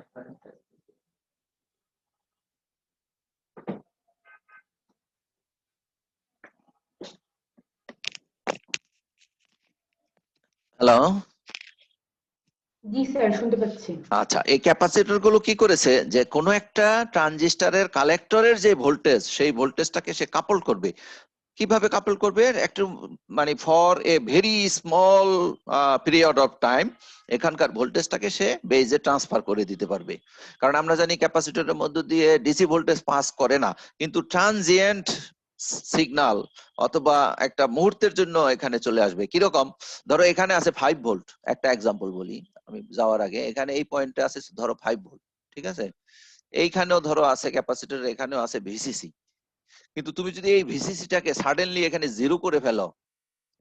হ্যালো। জি স্যার, শুনতে পাচ্ছি। আচ্ছা, এই ক্যাপাসিটর গুলো কি করেছে, যে কোনো একটা ট্রানজিস্টরের কালেক্টরের যে ভোল্টেজ, সেই ভোল্টেজটাকে সে কাপল করবে। কিভাবে কাপল করবে একটু মানে for a very small period of time এখানকার ভোল্টেজটাকে সে বেজে ট্রান্সফার করে দিতে পারবে। কারণ আমরা জানি ক্যাপাসিটরের মধ্য দিয়ে ডিসি ভোল্টেজ পাস করে না, কিন্তু ট্রানজিয়েন্ট সিগন্যাল অথবা একটা মুহূর্তের জন্য এখানে চলে আসবে। কিরকম, ধরো এখানে আছে 5 ভোল্ট, একটা এক্সাম্পল বলি আমি যাওয়ার আগে। এখানে এই পয়েন্টে আছে ধরো 5 ভোল্ট, ঠিক আছে? এইখানেও ধরো আছে ক্যাপাসিটর, এখানেও আছে ভিসিসি। কিন্তু তুমি যদি এই ভিসিসিটাকে সাডেনলি এখানে জিরো করে ফেলো,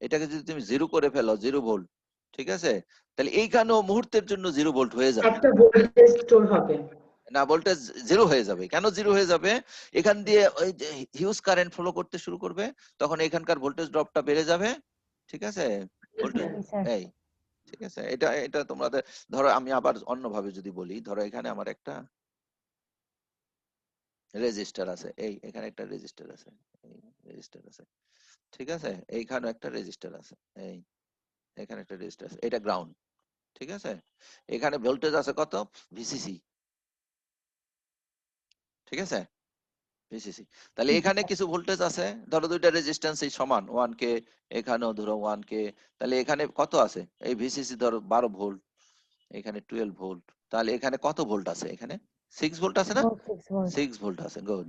এটাকে যদি তুমি জিরো করে ফেলো, 0 ভোল্ট, ঠিক আছে, তাহলে এইখানেও মুহূর্তের জন্য 0 ভোল্ট হয়ে যাবে একটা ভোল্টেজ স্টোর হবে। না, ভোল্টেজ জিরো হয়ে যাবে। কেন জিরো হয়ে যাবে? এখান দিয়ে ওই যে হিউজ কারেন্ট ফ্লো করতে শুরু করবে, তখন এখানকার ভোল্টেজ ড্রপটা বেড়ে যাবে, ঠিক আছে? ভোল্টেজ জি স্যার। এই, ঠিক আছে, এটা এটা তোমাদের ধরো আমি আবার অন্যভাবে যদি বলি, ধরো এখানে আমার একটা রেজিস্টার আছে, এই এখানে একটা রেজিস্টার আছে, এই রেজিস্টার আছে, ঠিক আছে, এইখানে একটা রেজিস্টার আছে, এই এখানে একটা রেজিস্টার আছে, এটা গ্রাউন্ড, ঠিক আছে? এখানে ভোল্টেজ আছে কত? ভিসিসি, ঠিক আছে, ভিসিসি। তাহলে এখানে কিছু ভোল্টেজ আছে, ধরো দুইটা রেজিস্ট্যান্স সমান 1K, এখানেও ধরো 1K, তাহলে এখানে কত আছে? এই ভিসিসি ধরো 12 ভোল্ট, এখানে 12 ভোল্ট, তাহলে এখানে কত ভোল্ট আছে? এখানে 6 ভোল্ট আছে না? 6 ভোল্ট। 6 ভোল্ট আছে, গুড।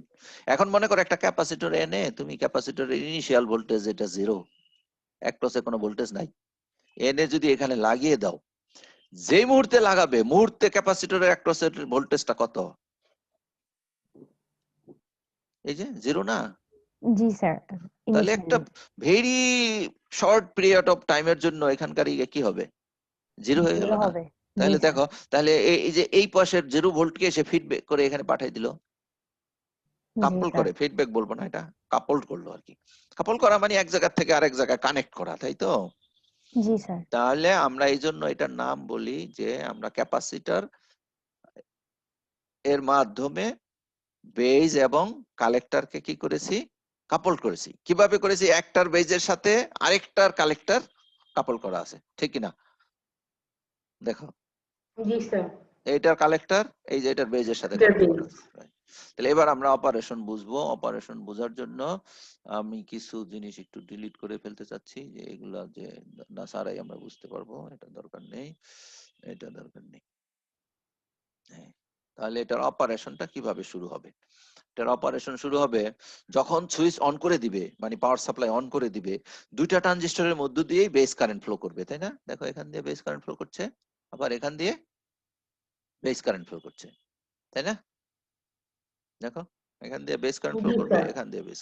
এখন মনে করো একটা ক্যাপাসিটর এনে তুমি ক্যাপাসিটরের ইনিশিয়াল ভোল্টেজ এটা 0, অ্যাক্রসে কোনো ভোল্টেজ নাই, এনে যদি এখানে লাগিয়ে দাও, যেই মুহূর্তে লাগাবে মুহূর্তে ক্যাপাসিটরের অ্যাক্রসের ভোল্টেজটা কত? এই যে 0 না? জি স্যার। তাহলে একটা ভেরি শর্ট পিরিয়ড অফ টাইমের জন্য এখানকার ইয়ে কি হবে? 0 হয়ে গেল 0 না? হবে। তাহলে জি স্যার। দেখো, তাহলে এই যে এই পাশের 0 ভোল্টকে সে ফিডব্যাক করে এখানে পাঠিয়ে দিল, জি কাপল স্যার। করে, ফিডব্যাক বলবো না, এটা কাপল করলো আর কি। কাপল করা মানে এক জায়গা থেকে আরেক জায়গায় কানেক্ট করা, তাই তো? জি স্যার। তাহলে আমরা এই জন্য এটার নাম বলি যে আমরা ক্যাপাসিটর এর মাধ্যমে বেজ এবং কালেক্টরকে কি করেছি? কাপল করেছি। কিভাবে করেছি? একটার বেজের সাথে আরেকটার কালেক্টর কাপল করা আছে, ঠিক কিনা? দেখো, জি স্যার। এইটার কালেক্টর, এই যে এটার বেজের সাথে এটার কাপল করা base। আছে। তাহলে এবার আমরা অপারেশন বুঝবো। অপারেশন বোঝার জন্য আমি কিছু জিনিস একটু ডিলিট করে ফেলতে চাচ্ছি, যে এগুলা যে না সারাই আমরা বুঝতে পারবো, এটা দরকার নেই, এটা দরকার নেই। হ্যাঁ, তাহলে এটার অপারেশনটা কিভাবে শুরু হবে? এটার অপারেশন শুরু হবে যখন সুইচ অন করে দিবে, মানে পাওয়ার সাপ্লাই অন করে দিবে, দুইটা ট্রানজিস্টরের মধ্য দিয়েই বেস কারেন্ট ফ্লো করবে, তাই না? দেখো এখান দিয়ে বেস কারেন্ট ফ্লো করছে, আবার এখান দিয়ে বেস কারেন্ট ফ্লো করছে, তাই না? দেখো, এখান দিয়ে বেস কারেন্ট ফ্লো জি করবে, স্যার। এখান দিয়ে বেস।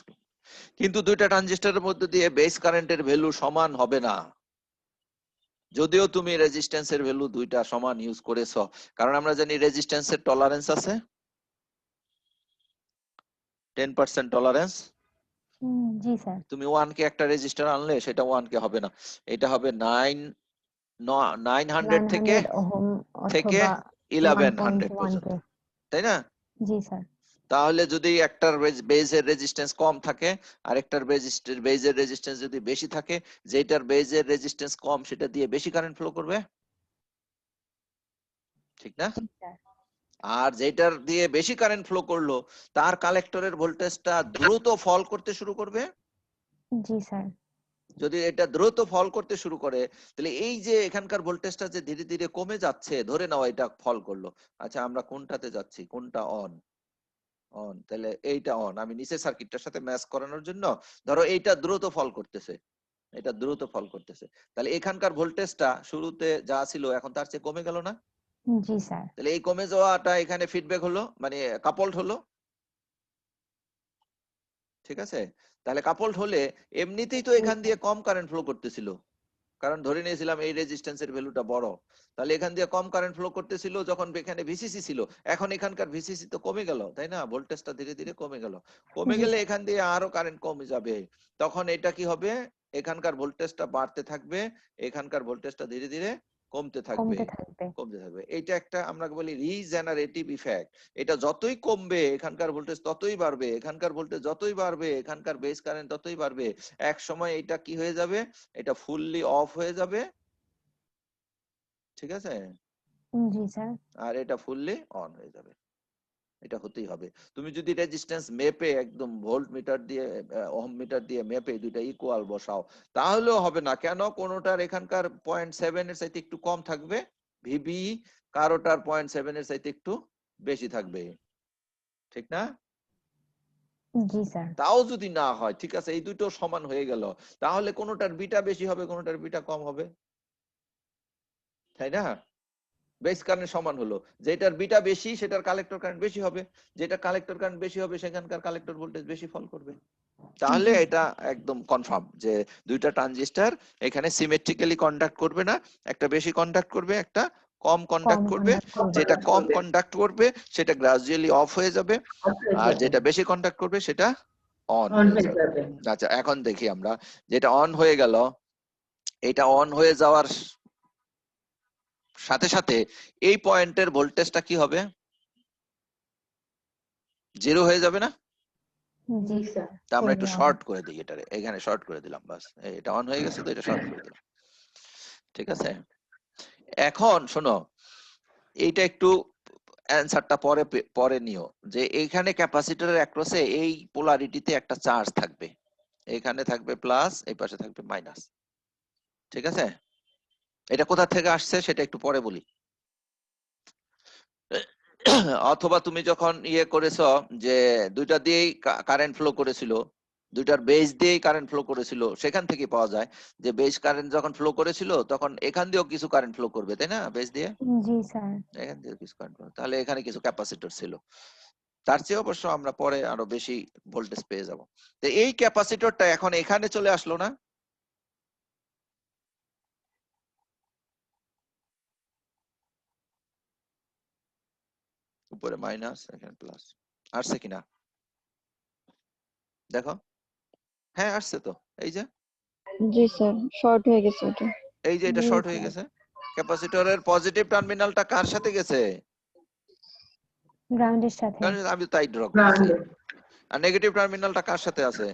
কিন্তু দুইটা ট্রানজিস্টরের মধ্যে দিয়ে বেস কারেন্টের ভ্যালু সমান হবে না, যদিও তুমি রেজিস্ট্যান্সের ভ্যালু দুইটা সমান ইউজ করেছো। কারণ আমরা জানি রেজিস্ট্যান্সের টলারেন্স আছে 10% টলারেন্স। জি স্যার। তুমি 1K একটা রেজিস্টার আনলে সেটা 1K হবে না, এটা হবে 900 থেকে 900 ওহম থেকে অথবা 1100 1.1K। পর্যন্ত, তাই না? জি স্যার। তাহলে যদি একটার বেজের রেজিস্ট্যান্স কম থাকে আর একটার বেজের রেজিস্ট্যান্স যদি বেশি থাকে, যেটার বেজের রেজিস্ট্যান্স কম সেটা দিয়ে বেশি কারেন্ট ফ্লো করবে, ঠিক না? জি স্যার। আর যেটার দিয়ে বেশি কারেন্ট ফ্লো করলো তার কালেক্টরের ভোল্টেজটা দ্রুত ফল করতে শুরু করবে। জি স্যার। যদি এটা দ্রুত ফল করতে শুরু করে, তাহলে এই যে এখানকার ভোল্টেজটা যে ধীরে ধীরে কমে যাচ্ছে, ধরে নাও এটা ফল করলো, আচ্ছা আমরা কোনটাতে যাচ্ছি, কোনটা অন? অন, তাহলে এইটা অন। আমি নিচে সার্কিটটার সাথে ম্যাচ করানোর জন্য ধরো এইটা দ্রুত ফল করতেছে, এটা দ্রুত ফল করতেছে, তাহলে এখানকার ভোল্টেজটা শুরুতে যা ছিল এখন তার চেয়ে কমে গেল না? জি স্যার। তাহলে এই কমে যাওয়াটা এখানে ফিডব্যাক হলো, মানে কাপলড হলো, ঠিক আছে? তাহলে কাপলড হলে এমনিতেই তো এখান দিয়ে কম কারেন্ট ফ্লো করতেছিল, কারণ ধরে নিয়েছিলাম এই রেজিস্ট্যান্সের ভ্যালুটা বড়, তাহলে এখান দিয়ে কম কারেন্ট ফ্লো করতেছিল যখন এখানে ভিসিসি ছিল। এখন এখানকার ভিসিসি তো কমে গেল, তাই না? ভোল্টেজটা ধীরে ধীরে কমে গেল, কমে জি গেলে স্যার। এখান দিয়ে আরো কারেন্ট কমে যাবে, তখন এটা কি হবে? এখানকার ভোল্টেজটা বাড়তে থাকবে, এখানকার ভোল্টেজটা ধীরে ধীরে কমতে থাকবে, কমতে থাকবে। কমতে থাকবে। এইটা একটা আমরা বলি রিজেনারেটিভ ইফেক্ট। এটা যতই কমবে এখানকার ভোল্টেজ ততই বাড়বে, এখানকার ভোল্টেজ যতই বাড়বে এখানকার বেস কারেন্ট ততই বাড়বে। এক সময় এটা কি হয়ে যাবে? এটা ফুললি অফ হয়ে যাবে, ঠিক আছে? জি স্যার। আর এটা ফুললি অন হয়ে যাবে। এটা হতেই হবে। তুমি যদি রেজিস্ট্যান্স মেপে একদম ভোল্ট মিটার দিয়ে ওহম মিটার দিয়ে মেপে দুইটা ইকুয়াল বসাও তাহলেও হবে না। কেন? কোনোটার এখানকার 0.7 এর চাইতে একটু কম থাকবে ভিবি, কারোটার 0.7 এর চাইতে একটু বেশি থাকবে, ঠিক না? জি স্যার। তাও যদি না হয়, ঠিক আছে, এই দুটো সমান হয়ে গেল, তাহলে কোনোটার বিটা বেশি হবে, কোনোটার বিটা কম হবে, তাই না? বেস কারেন্ট সমান হলো, যেটার বিটা বেশি সেটার কালেক্টর কারেন্ট বেশি হবে, যেটা কালেক্টর কারেন্ট বেশি হবে সেখানকার কালেক্টর ভোল্টেজ বেশি ফল করবে। তাহলে এটা একদম কনফার্ম যে দুইটা ট্রানজিস্টর এখানে সিমেট্রিক্যালি কন্ডাক্ট করবে না, একটা বেশি কন্ডাক্ট করবে, একটা কম কন্ডাক্ট করবে। যেটা কম কন্ডাক্ট করবে সেটা গ্রাজুয়ালি অফ হয়ে যাবে, আর যেটা বেশি কন্ডাক্ট করবে সেটা অন অন হয়ে হয়ে যাবে। যাবে। আচ্ছা, এখন দেখি আমরা, যেটা অন হয়ে গেল, এটা অন হয়ে যাওয়ার সাথে সাথে এই পয়েন্টের ভোল্টেজটা কি হবে? জিরো হয়ে যাবে না? জি স্যার। তা আমরা Zero একটু হবে। শর্ট করে দিই, এটারে এখানে শর্ট করে দিলাম, বাস। এটা অন হয়ে গেছে তো এটা শর্ট করে দিলাম, ঠিক আছে? এখন শোনো, এইটা একটু অ্যানসারটা পরে নিও, যে এইখানে ক্যাপাসিটরের অ্যাক্রসে এই পোলারিটিতে একটা চার্জ থাকবে, এখানে থাকবে প্লাস, এই পাশে থাকবে মাইনাস, ঠিক আছে? এটা কোথা থেকে আসছে সেটা একটু পরে বলি। অথবা তুমি যখন ইয়ে করেছো যে দুইটা দিয়েই কারেন্ট ফ্লো করেছিল, দুইটার বেস দিয়েই কারেন্ট ফ্লো করেছিল, সেখান থেকে পাওয়া যায় যে বেস কারেন্ট যখন ফ্লো করেছিল তখন এখান দিয়েও কিছু কারেন্ট ফ্লো করবে, তাই না? বেস দিয়ে জি স্যার। এখান দিয়ে কিছু কারেন্ট, তাহলে এখানে কিছু ক্যাপাসিটর ছিল, তার চেয়ে অবশ্য আমরা পরে আরো বেশি ভোল্টেজ পেয়ে যাব। তো এই ক্যাপাসিটরটা এখন এখানে চলে আসলো না? উপরে মাইনাস, এখানে প্লাস, আসছে কিনা দেখো। হ্যাঁ আসছে তো, এই যে জি স্যার, শর্ট হয়ে গেছে ওটা। এই যে এটা জি শর্ট হয়ে স্যার। গেছে। ক্যাপাসিটরের পজিটিভ টার্মিনালটা কার সাথে গেছে? গ্রাউন্ডের সাথে। কারণ আমি তাই ড্র করছি। গ্রাউন্ডে। আর নেগেটিভ টার্মিনালটা কার সাথে আছে?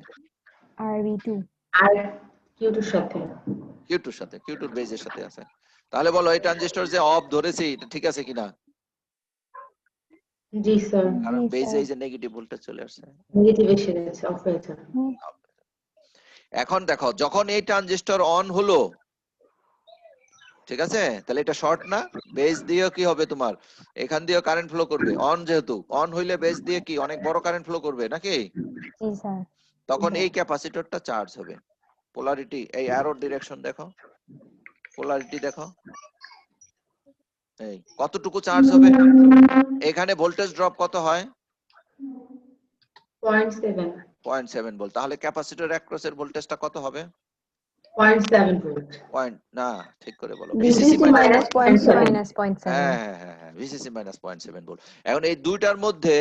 RV2। আর কিউটোর সাথে। কিউটুর সাথে, কিউটুর বেজের সাথে আছে। তাহলে বলো এই ট্রানজিস্টর যে অফ ধরেছি এটা ঠিক আছে কিনা? জি স্যার। কারণ জি বেজে স্যার। এই যে নেগেটিভ ভোল্টেজ চলে আসছে। নেগেটিভ এসে গেছে, অফ হয়ে যাবে। এখন দেখো, যখন এই ট্রানজিস্টর অন হলো, ঠিক আছে, তাহলে এটা শর্ট না? বেস দিয়ে কি হবে তোমার? এখান দিয়ে কারেন্ট ফ্লো করবে, অন যেহেতু, অন হইলে বেস দিয়ে কি অনেক বড় কারেন্ট ফ্লো করবে নাকি? জি স্যার। তখন এই ক্যাপাসিটরটা চার্জ হবে। পোলারিটি, এই অ্যারোর ডিরেকশন দেখো, পোলারিটি দেখো, এই কতটুকু চার্জ হবে? এখানে ভোল্টেজ ড্রপ কত হয়? 0.7 0.7 ভোল্ট। তাহলে ক্যাপাসিটর অ্যাক্রসের ভোল্টেজটা কত হবে? 0.7 ভোল্ট। পয়েন্ট না, ঠিক করে বলো। VCC minus 0.7. মাইনাস 0.7। হ্যাঁ, ভিসিসি মাইনাস 0.7 ভোল্ট। এখন এই দুইটার মধ্যে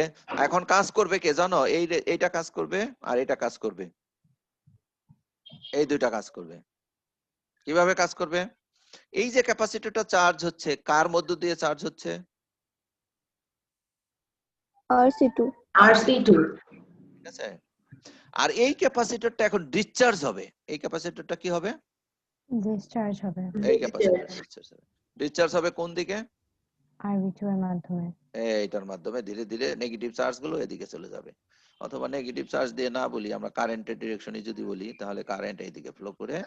এখন কাজ করবে কে জানো? এইটা কাজ করবে আর এটা কাজ করবে, এই দুইটা কাজ করবে। কিভাবে কাজ করবে? এই যে ক্যাপাসিটরটা চার্জ হচ্ছে, কার মধ্য দিয়ে চার্জ হচ্ছে? RC2. RC2। ঠিক আছে। আর এই ক্যাপাসিটরটা এখন ডিসচার্জ হবে। এই ক্যাপাসিটরটা কি হবে? ডিসচার্জ হবে এই ক্যাপাসিটর ডিসচার্জ হবে। ডিসচার্জ হবে কোন দিকে? RV2 এর মাধ্যমে। এইটার মাধ্যমে ধীরে ধীরে নেগেটিভ চার্জ গুলো এদিকে চলে যাবে। অথবা নেগেটিভ চার্জ দিয়ে না বলি, আমরা কারেন্টের ডিরেকশনে যদি বলি, তাহলে কারেন্ট এইদিকে ফ্লো করে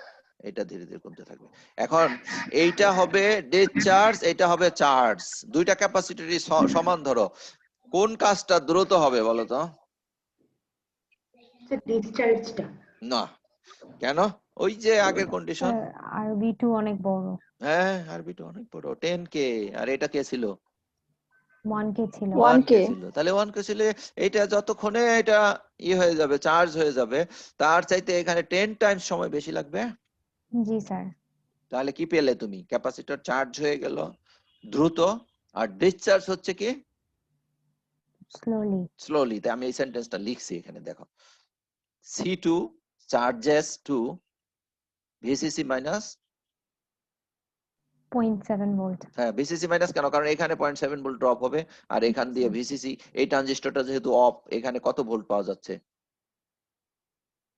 এটা ধীরে ধীরে কমতে থাকবে। এখন এইটা হবে ডিসচার্জ, এটা হবে চার্জ। দুইটা ক্যাপাসিটরই সমান ধরো, কোন কাজটা দ্রুত হবে বলো তো? ডিসচার্জটা। না, কেন? ওই যে আগের কন্ডিশন। স্যার RV2 অনেক বড়। হ্যাঁ, আরবিটা অনেক বড়, 10K, আর এটা কে ছিল? 1K ছিল। 1K ছিল। তাহলে 1K ছিল, এটা যতক্ষণে এটা হয়ে যাবে, চার্জ হয়ে যাবে, তার চাইতে এখানে 10 টাইমস সময় বেশি লাগবে। জি স্যার। তাহলে কি পেলে তুমি? ক্যাপাসিটর চার্জ হয়ে গেল দ্রুত, আর ডিসচার্জ হচ্ছে কি স্লোলি। স্লোলি। তাই আমি এই সেন্টেন্সটা লিখছি এখানে, দেখো, C2 charges to VCC minus. 0.7 volt. হ্যাঁ, ভিসিসি মাইনাস কেন? কারণ এখানে 0.7 ভোল্ট ড্রপ হবে, আর এখান দিয়ে ভিসিসি, এই ট্রানজিস্টরটা যেহেতু অফ, এখানে কত ভোল্ট পাওয়া যাচ্ছে?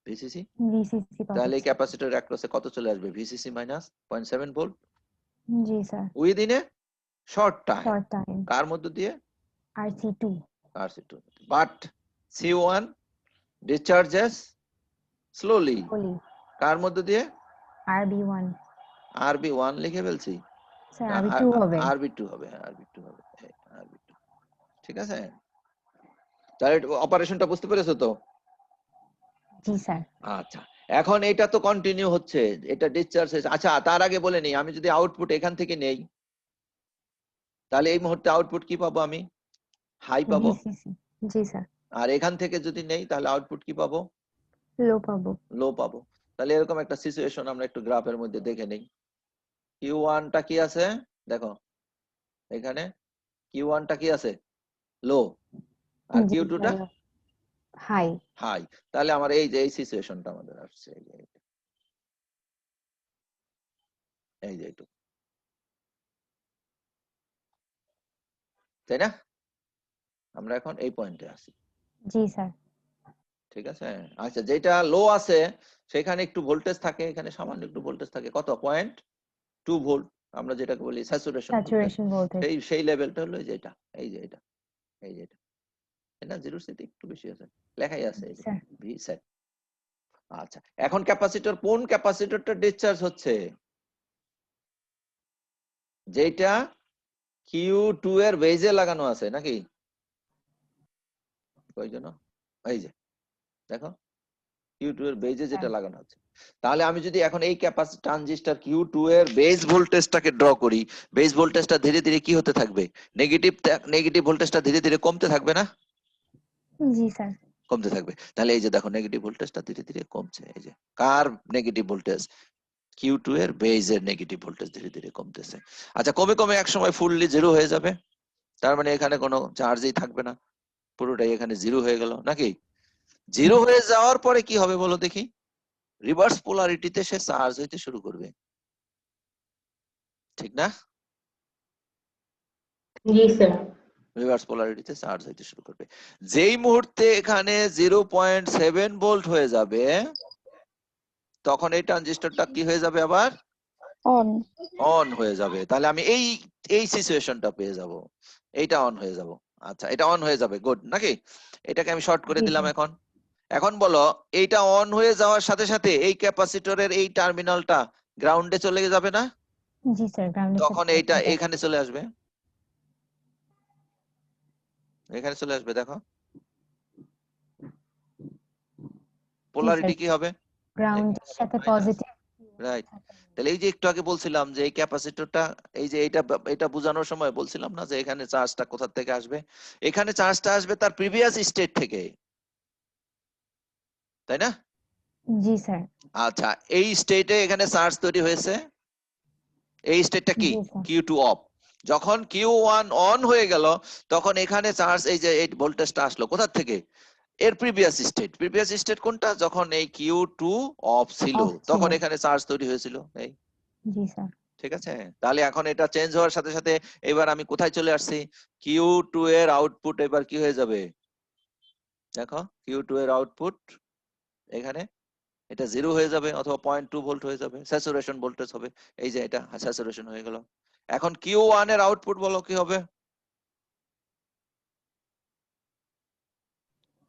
ভিসিসি। VCC তাহলে পাচ্ছে। ক্যাপাসিটর অ্যাক্রসে কত চলে আসবে? ভিসিসি মাইনাস 0.7 ভোল্ট জি sir. Within a short time. Short time. কার মধ্য দিয়ে? RC2। RC2 but C1 discharges slowly Fully. কার মধ্যে দিয়ে RB1. RB1 লিখে ফেলছি স্যার না, RB2 হবে। RB2 হবে, হ্যাঁ, RB2 হবে, RB2 ঠিক আছে। তাহলে অপারেশনটা বুঝতে পেরেছো তো? জি স্যার। আচ্ছা, এখন এটা তো কন্টিনিউ হচ্ছে, এটা ডিসচার্জ হয়েছে। আচ্ছা, তার আগে বলে নিই, আমি যদি আউটপুট এখান থেকে নেই তাহলে এই মুহূর্তে আউটপুট কি পাবো? আমি হাই পাবো। VCC. জি স্যার। আর এখান থেকে যদি নেই তাহলে আউটপুট কি পাবো? লো পাবো। লো পাবো। তাহলে এরকম একটা সিচুয়েশন আমরা একটু গ্রাফের মধ্যে দেখে নেই। Q1 টা কি আছে দেখো, এখানে Q1 টা কি আছে? লো। আর জি Q2 টা স্যার। হাই। হাই। তাহলে আমার এই যে এই সিচুয়েশনটা আমাদের আসছে, এই যে এইটুকু, তাই না? আমরা এখন এই পয়েন্টে আছি, জি স্যার। ঠিক আছে। আচ্ছা, যেটা লো আছে সেখানে একটু ভোল্টেজ থাকে, এখানে সামান্য একটু ভোল্টেজ থাকে, কত? 0.2 ভোল্ট, আমরা যেটাকে বলি স্যাচুরেশন ভোল্টেজ। Saturation voltage. সেই লেভেলটা হলো এই যে এটা, এই যে এটা, এই যে এটা, তাই না? 0 থেকে একটু বেশি আছে, লেখাই আছে এই যে স্যার। V set. আচ্ছা, এখন ক্যাপাসিটর, কোন ক্যাপাসিটরটা ডিসচার্জ হচ্ছে? যেটা Q2 এর বেজে লাগানো আছে নাকি? ওই জন্য এই যে দেখো Q2 এর বেজে যেটা লাগানো আছে। তাহলে আমি যদি এখন এই ক্যাপাসিটর ট্রানজিস্টর Q2 এর বেজ ভোল্টেজটাকে ড্র করি, বেজ ভোল্টেজটা ধীরে ধীরে কি হতে থাকবে? নেগেটিভ ভোল্টেজটা ধীরে ধীরে কমতে থাকবে না? জি স্যার। কমতে থাকবে। তাহলে এই যে দেখো নেগেটিভ ভোল্টেজটা ধীরে ধীরে কমছে, এই যে কার নেগেটিভ ভোল্টেজ? Q2 এর বেজের নেগেটিভ ভোল্টেজ ধীরে ধীরে কমতেছে। আচ্ছা, কমে কমে এক সময় ফুললি জিরো হয়ে যাবে, তার মানে এখানে কোনো চার্জই থাকবে না, পুরোটাই এখানে জিরো হয়ে গেল নাকি? জিরো হয়ে যাওয়ার পরে কি হবে বলো দেখি? রিভার্স পোলারিটিতে সে চার্জ হইতে শুরু করবে, ঠিক না? জি স্যার। রিভার্স পোলারিটিতে চার্জ হইতে শুরু করবে। যেই মুহূর্তে এখানে 0.7 ভোল্ট হয়ে যাবে তখন এই ট্রানজিস্টরটা কি হয়ে যাবে? আবার অন। অন হয়ে যাবে। তাহলে আমি এই সিচুয়েশনটা পেয়ে যাব, এইটা অন হয়ে যাব। আচ্ছা, এটা অন হয়ে যাবে, গুড নাকি? এটাকে আমি শর্ট করে জি দিলাম। স্যার। এখন বলো, এইটা অন হয়ে যাওয়ার সাথে সাথে এই ক্যাপাসিটরের এই টার্মিনালটা গ্রাউন্ডে চলে যাবে না? জি স্যার। গ্রাউন্ডে তখন এইটা এখানে চলে আসবে, এখানে চলে আসবে, দেখো পোলারিটি কি হবে? গ্রাউন্ডের সাথে পজিটিভ। রাইট। তাহলে এই যে একটু আগে বলছিলাম যে এই ক্যাপাসিটরটা, এই যে এটা বোঝানোর সময় বলছিলাম না যে এখানে চার্জটা কোথা থেকে আসবে? এখানে চার্জটা আসবে তার প্রিভিয়াস স্টেট থেকে, তাই না? জি স্যার। আচ্ছা, এই স্টেটে এখানে চার্জ তৈরি হয়েছে, এই স্টেটটা কি? জি স্যার। Q2 of. যখন Q1 অন হয়ে গেল তখন এখানে চার্জ, এই যে এই ভোল্টেজটা আসলো কোথা থেকে? এর প্রিভিয়াস স্টেট কোনটা? যখন এই Q2 অফ ছিল Off ছিল। তখন এখানে চার্জ তৈরি হয়েছিল, এই, জি স্যার। ঠিক আছে। তাহলে এখন এটা চেঞ্জ হওয়ার সাথে সাথে এবার আমি কোথায় চলে আসছি? Q2 এর আউটপুট এবার কি হয়ে যাবে? দেখো Q2 এর আউটপুট এখানে এটা 0 হয়ে যাবে অথবা 0.2 ভোল্ট হয়ে যাবে, স্যাচুরেশন ভোল্টেজ হবে। এই যে এটা স্যাচুরেশন হয়ে গেল। এখন Q1 এর আউটপুট বলো কি হবে?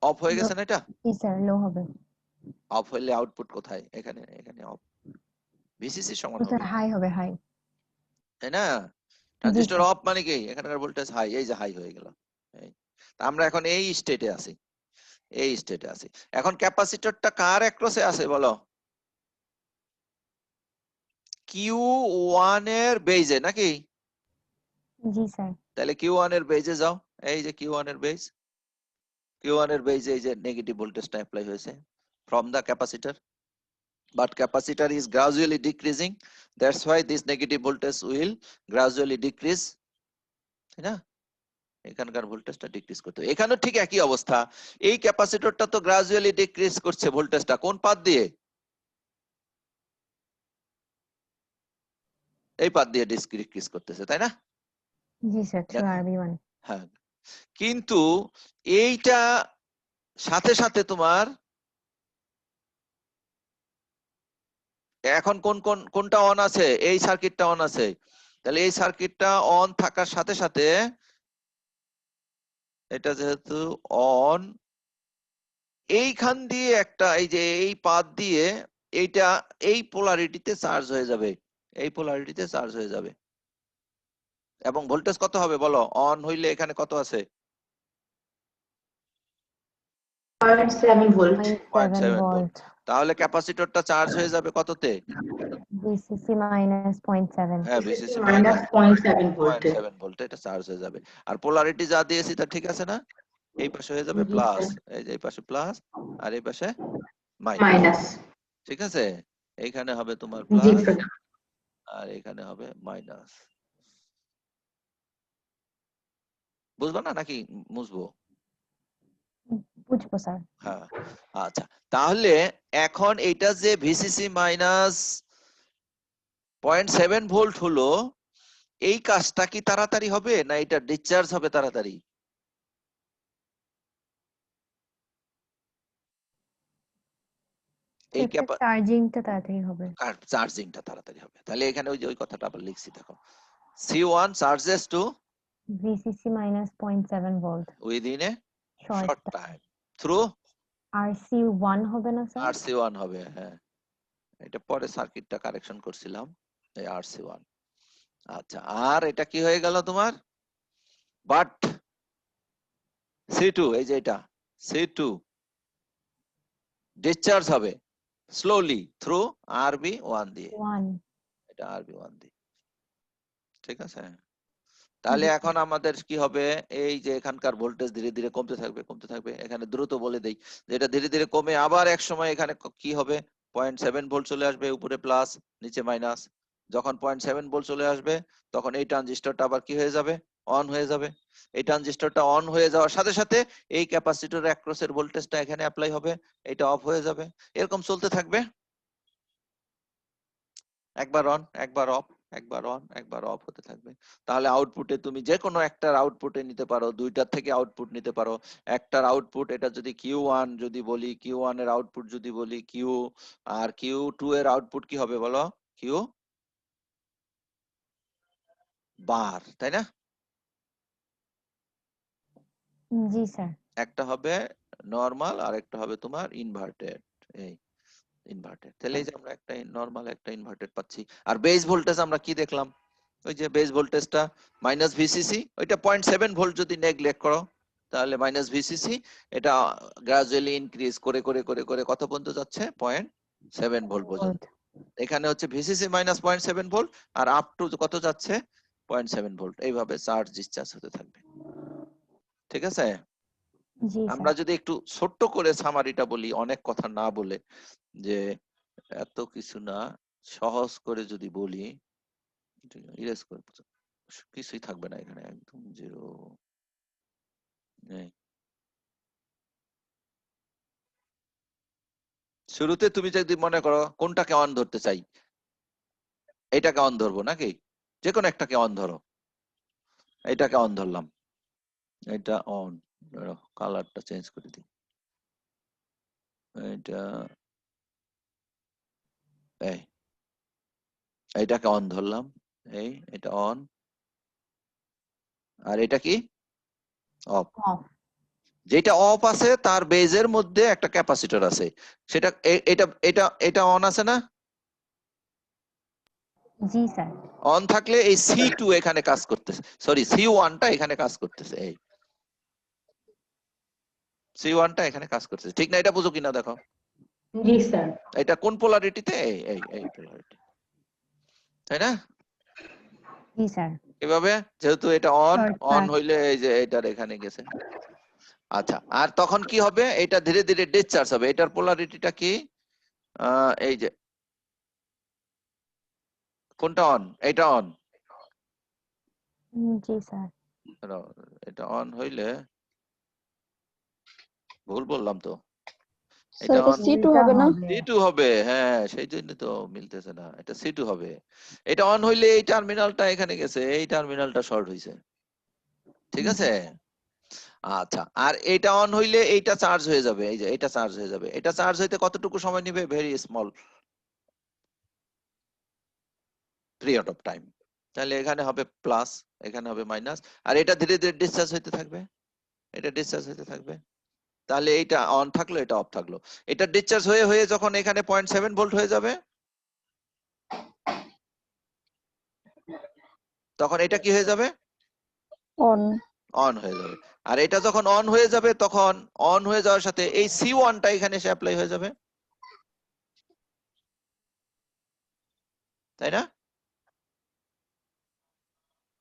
অফ হয়ে গেছে না এটা? জি স্যার। লো হবে। অফ হইলে আউটপুট কোথায়? এখানে, এখানে অফ। VCC সমান স্যার হবে, হাই হবে, হাই। তাই না? ট্রানজিস্টর অফ মানে কি? এখানকার ভোল্টেজ হাই, এই যে হাই হয়ে গেল। এই আমরা এখন এই স্টেটে আছি, এই স্টেটে আছি। এখন ক্যাপাসিটরটা কার অ্যাক্রসে আছে বলো? Q1 এর বেজে নাকি? জি স্যার। তাহলে Q1 এর বেজে যাও, এই যে Q1 এর বেজ, Q1 এর বেজে এই যে নেগেটিভ ভোল্টেজটা অ্যাপ্লাই হয়েছে from the capacitor, but capacitor is gradually decreasing, that's why this negative voltage will gradually decrease, তাই না? এখানকার ভোল্টেজটা ডিক্রিজ করতে হবে। এখানেও ঠিক একই অবস্থা, এই ক্যাপাসিটরটা তো গ্রাজুয়ালি ডিক্রিজ করছে ভোল্টেজটা, কোন পাথ দিয়ে? এই পাথ দিয়ে ডিক্রিজ করতেছে, তাই না? জি স্যার। Through RB1। হ্যাঁ, কিন্তু এইটা সাথে সাথে তোমার এখন কোনটা অন আছে? এই সার্কিটটা অন আছে। তাহলে এই সার্কিটটা অন থাকার সাথে সাথে এটা যেহেতু অন, এইখান দিয়ে একটা এই যে এই পাত দিয়ে এইটা এই পোলারিটিতে চার্জ হয়ে যাবে, এই পোলারিটিতে চার্জ হয়ে যাবে। এবং ভোল্টেজ কত হবে বলো? অন হইলে এখানে কত আছে? 0.7 volt. 0.7 0.7 ভোল্ট। volt. তাহলে ক্যাপাসিটরটা চার্জ হয়ে যাবে কততে? VCC minus 0.7. হ্যাঁ, This is VCC minus 0.7 volt. 0.7 ভোল্টে এটা চার্জ হয়ে যাবে। আর পোলারিটি যা দিয়েছি তা ঠিক আছে না? এই পাশে হয়ে যাবে জি, প্লাস, স্যার। এই যে এই পাশে প্লাস আর এই পাশে মাইনাস। Minus. ঠিক আছে, এইখানে হবে তোমার জি, প্লাস স্যার। আর এখানে হবে মাইনাস। বুঝবা না নাকি মুছবো? বুঝবো স্যার। হ্যাঁ, আচ্ছা। তাহলে এখন এটা যে ভিসিসি মাইনাস 0.7 ভোল্ট হলো, এই কাজটা কি তাড়াতাড়ি হবে না এটা ডিসচার্জ হবে তাড়াতাড়ি? এই চার্জিংটা তাড়াতাড়ি হবে। চার্জিংটা তাড়াতাড়ি হবে। তাহলে এখানে ওই যে ওই কথাটা আবার লিখছি দেখো, C1 charges to VCC minus 0.7 volt. within a Short short time through RC1 হবে না স্যার? RC1 হবে। হ্যাঁ, এটা পরে সার্কিটটা কারেকশন করছিলাম, এই RC1। আচ্ছা, আর এটা কি হয়ে গেল তোমার? বাট C2, এই যে এটা C2 ডিসচার্জ হবে স্লোলি থ্রু RB1 দিয়ে, 1. এটা RB1 দিয়ে। ঠিক আছে, তাহলে জি। এখন আমাদের কি হবে? এই যে এখানকার ভোল্টেজ ধীরে ধীরে কমতে থাকবে, কমতে থাকবে। এখানে দ্রুত বলে দেই যে এটা ধীরে ধীরে কমে আবার এক সময় এখানে কি হবে? 0.7 ভোল্ট চলে আসবে, উপরে প্লাস নিচে মাইনাস। যখন 0.7 ভোল্ট চলে আসবে তখন এই ট্রানজিস্টরটা আবার কি হয়ে যাবে? অন হয়ে যাবে। এই ট্রানজিস্টরটা অন হয়ে যাওয়ার সাথে সাথে এই ক্যাপাসিটরের অ্যাক্রসের ভোল্টেজটা এখানে অ্যাপ্লাই হবে, এটা অফ হয়ে যাবে। এরকম চলতে থাকবে, একবার অন একবার অফ, একবার অন একবার অফ হতে থাকবে। তাহলে আউটপুটে তুমি যে কোনো একটার আউটপুটে নিতে পারো, দুইটার থেকে আউটপুট নিতে পারো। একটার আউটপুট এটা যদি Q1 যদি বলি, Q1 এর আউটপুট যদি বলি Q, আর Q2 এর আউটপুট কি হবে বলো? Q বার, তাই না? জি স্যার। একটা হবে নরমাল আর একটা হবে তোমার ইনভার্টেড। এই ইনভার্টেড, তাহলে এই যে আমরা একটা নরমাল একটা ইনভার্টেড পাচ্ছি। আর বেস ভোল্টেজ আমরা কি দেখলাম? ওই যে বেস ভোল্টেজটা মাইনাস ভিসিসি, ওইটা 0.7 ভোল্ট যদি নেগলেক্ট করো তাহলে মাইনাস ভিসিসি, এটা গ্রাজুয়ালি ইনক্রিজ করে করে করে করে কত পর্যন্ত যাচ্ছে? 0.7 ভোল্ট পর্যন্ত। এখানে হচ্ছে ভিসিসি মাইনাস 0.7 ভোল্ট আর আপ টু কত যাচ্ছে? 0.7 ভোল্ট। এইভাবে চার্জ ডিসচার্জ হতে থাকবে। ঠিক আছে, জি আমরা স্যার। যদি একটু ছোট্ট করে সামারিটা বলি, অনেক কথা না বলে, যে এত কিছু না, সহজ করে যদি বলি, ইরেজ করে কিছুই থাকবে না এখানে, একদম জিরো। শুরুতে তুমি যদি মনে করো কোনটাকে অন ধরতে চাই, এটাকে অন ধরবো নাকি? যে কোনো একটাকে অন ধরো, এটাকে অন ধরলাম, এটা অন, কালারটা চেঞ্জ করে দিই, এটা এই এইটাকে অন ধরলাম, এই এটা অন, আর এটা কি? অফ। অফ। যেটা অফ আছে তার বেজের মধ্যে একটা ক্যাপাসিটর আছে, সেটা এটা এটা এটা অন আছে না? জি স্যার। অন থাকলে এই C2 এখানে কাজ করতেছে, সরি C1টা এখানে কাজ করতেছে, এই C1টা এখানে কাজ করতেছে, ঠিক না? এটা বুঝো কিনা দেখো। জি স্যার। এটা কোন পোলারিটিতে? এই এই এই পোলারিটি, তাই না? জি স্যার। এভাবে যেহেতু এটা অন, Short অন path. হইলে এই যে এটার এখানে গেছে। আচ্ছা, আর তখন কি হবে? এটা ধীরে ধীরে ডিসচার্জ হবে। এটার পোলারিটিটা কি? এই যে কোনটা অন? এটা অন, জি স্যার। এটা অন হইলে, ভুল বললাম তো, স্যার এটা এটা অন C2 উল্টা হবে না? হবে। C2 হবে। হ্যাঁ, সেই জন্য তো মিলতেছে না, এটা C2 হবে। এটা অন হইলে এই টার্মিনালটা এখানে গেছে, এই টার্মিনালটা শর্ট হইছে। ঠিক আছে, আচ্ছা। আর এটা অন হইলে এইটা চার্জ হয়ে যাবে, এই যে এটা চার্জ হয়ে যাবে। এটা চার্জ হইতে কতটুকু সময় নেবে? Very small period of time. তাহলে এখানে হবে প্লাস, এখানে হবে মাইনাস, আর এটা ধীরে ধীরে ডিসচার্জ হইতে থাকবে, এটা ডিসচার্জ হতে থাকবে। তাহলে এটা অন থাকলো, এটা অফ থাকলো। এটা ডিসচার্জ হয়ে হয়ে যখন এখানে 0.7 ভোল্ট হয়ে যাবে, তখন এটা কি হয়ে যাবে? অন। অন হয়ে যাবে। আর এটা যখন অন হয়ে যাবে, তখন অন হয়ে যাওয়ার সাথে এই C1 টা এখানে এসে অ্যাপ্লাই হয়ে যাবে, তাই না?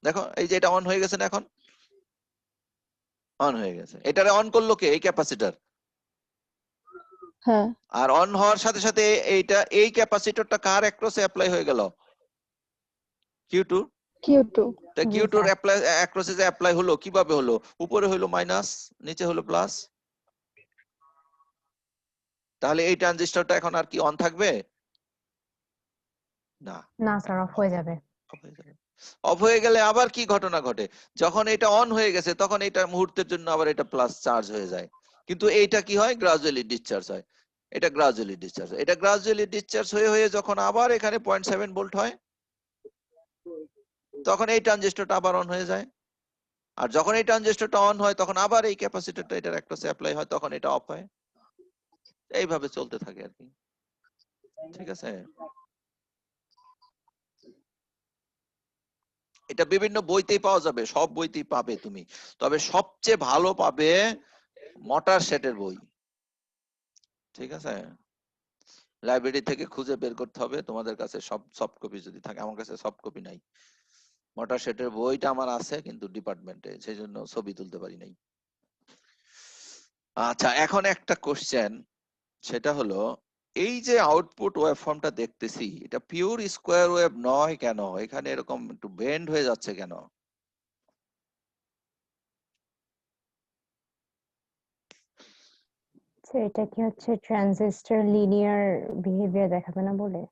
দেখো এই যে এটা অন হয়ে গেছে না, এখন অন হয়ে গেছে। এটারে অন করলো কে? এই ক্যাপাসিটর। হ্যাঁ। আর অন হওয়ার সাথে সাথে এইটা, এই ক্যাপাসিটরটা কার অ্যাক্রসে অ্যাপ্লাই হয়ে গেল? Q2। Q2। তা জি, Q2 এর স্যার। অ্যাক্রসে যে অ্যাপ্লাই হলো, কিভাবে হলো? উপরে হলো মাইনাস, নিচে হলো প্লাস। তাহলে এই ট্রানজিস্টরটা এখন আর কি অন থাকবে? না, না স্যার, অফ হয়ে যাবে। অফ হয়ে যাবে। অফ হয়ে গেলে আবার কি ঘটনা ঘটে? যখন এটা অন হয়ে গেছে, তখন এটা মুহূর্তের জন্য আবার এটা প্লাস চার্জ হয়ে যায়। কিন্তু এইটা কি হয়? গ্রাজুয়ালি ডিসচার্জ হয়। এটা গ্রাজুয়ালি ডিসচার্জ হয়। এটা গ্রাজুয়ালি ডিসচার্জ হয়ে হয়ে যখন আবার এখানে 0.7 ভোল্ট হয়, তখন এই ট্রানজিস্টরটা আবার অন হয়ে যায়। আর যখন এই ট্রানজিস্টরটা অন হয়, তখন আবার এই ক্যাপাসিটরটা এটার অ্যাক্রসে অ্যাপ্লাই হয়, তখন এটা অফ হয়। এইভাবে চলতে থাকে আর কি। ঠিক আছে? এটা বিভিন্ন বইতেই পাওয়া যাবে, সব বইতেই পাবে তুমি। তবে সবচেয়ে ভালো পাবে মোটর সেটের বই। ঠিক আছে? লাইব্রেরি থেকে খুঁজে বের করতে হবে, তোমাদের কাছে সব সফট কপি যদি থাকে। আমার কাছে সফট কপি নাই। মোটর সেটের বইটা আমার আছে, কিন্তু ডিপার্টমেন্টে, সেই জন্য ছবি তুলতে পারি নাই। আচ্ছা, এখন একটা কোশ্চেন, সেটা হলো এই যে আউটপুট ওয়েভফর্মটা দেখতেছি, এটা পিওর স্কোয়ার ওয়েভ নয় কেন? এখানে এরকম একটু বেন্ড হয়ে যাচ্ছে কেন? স্যার, এটা কি হচ্ছে ট্রানজিস্টর লিনিয়ার বিহেভিয়ার দেখাবে না বলে?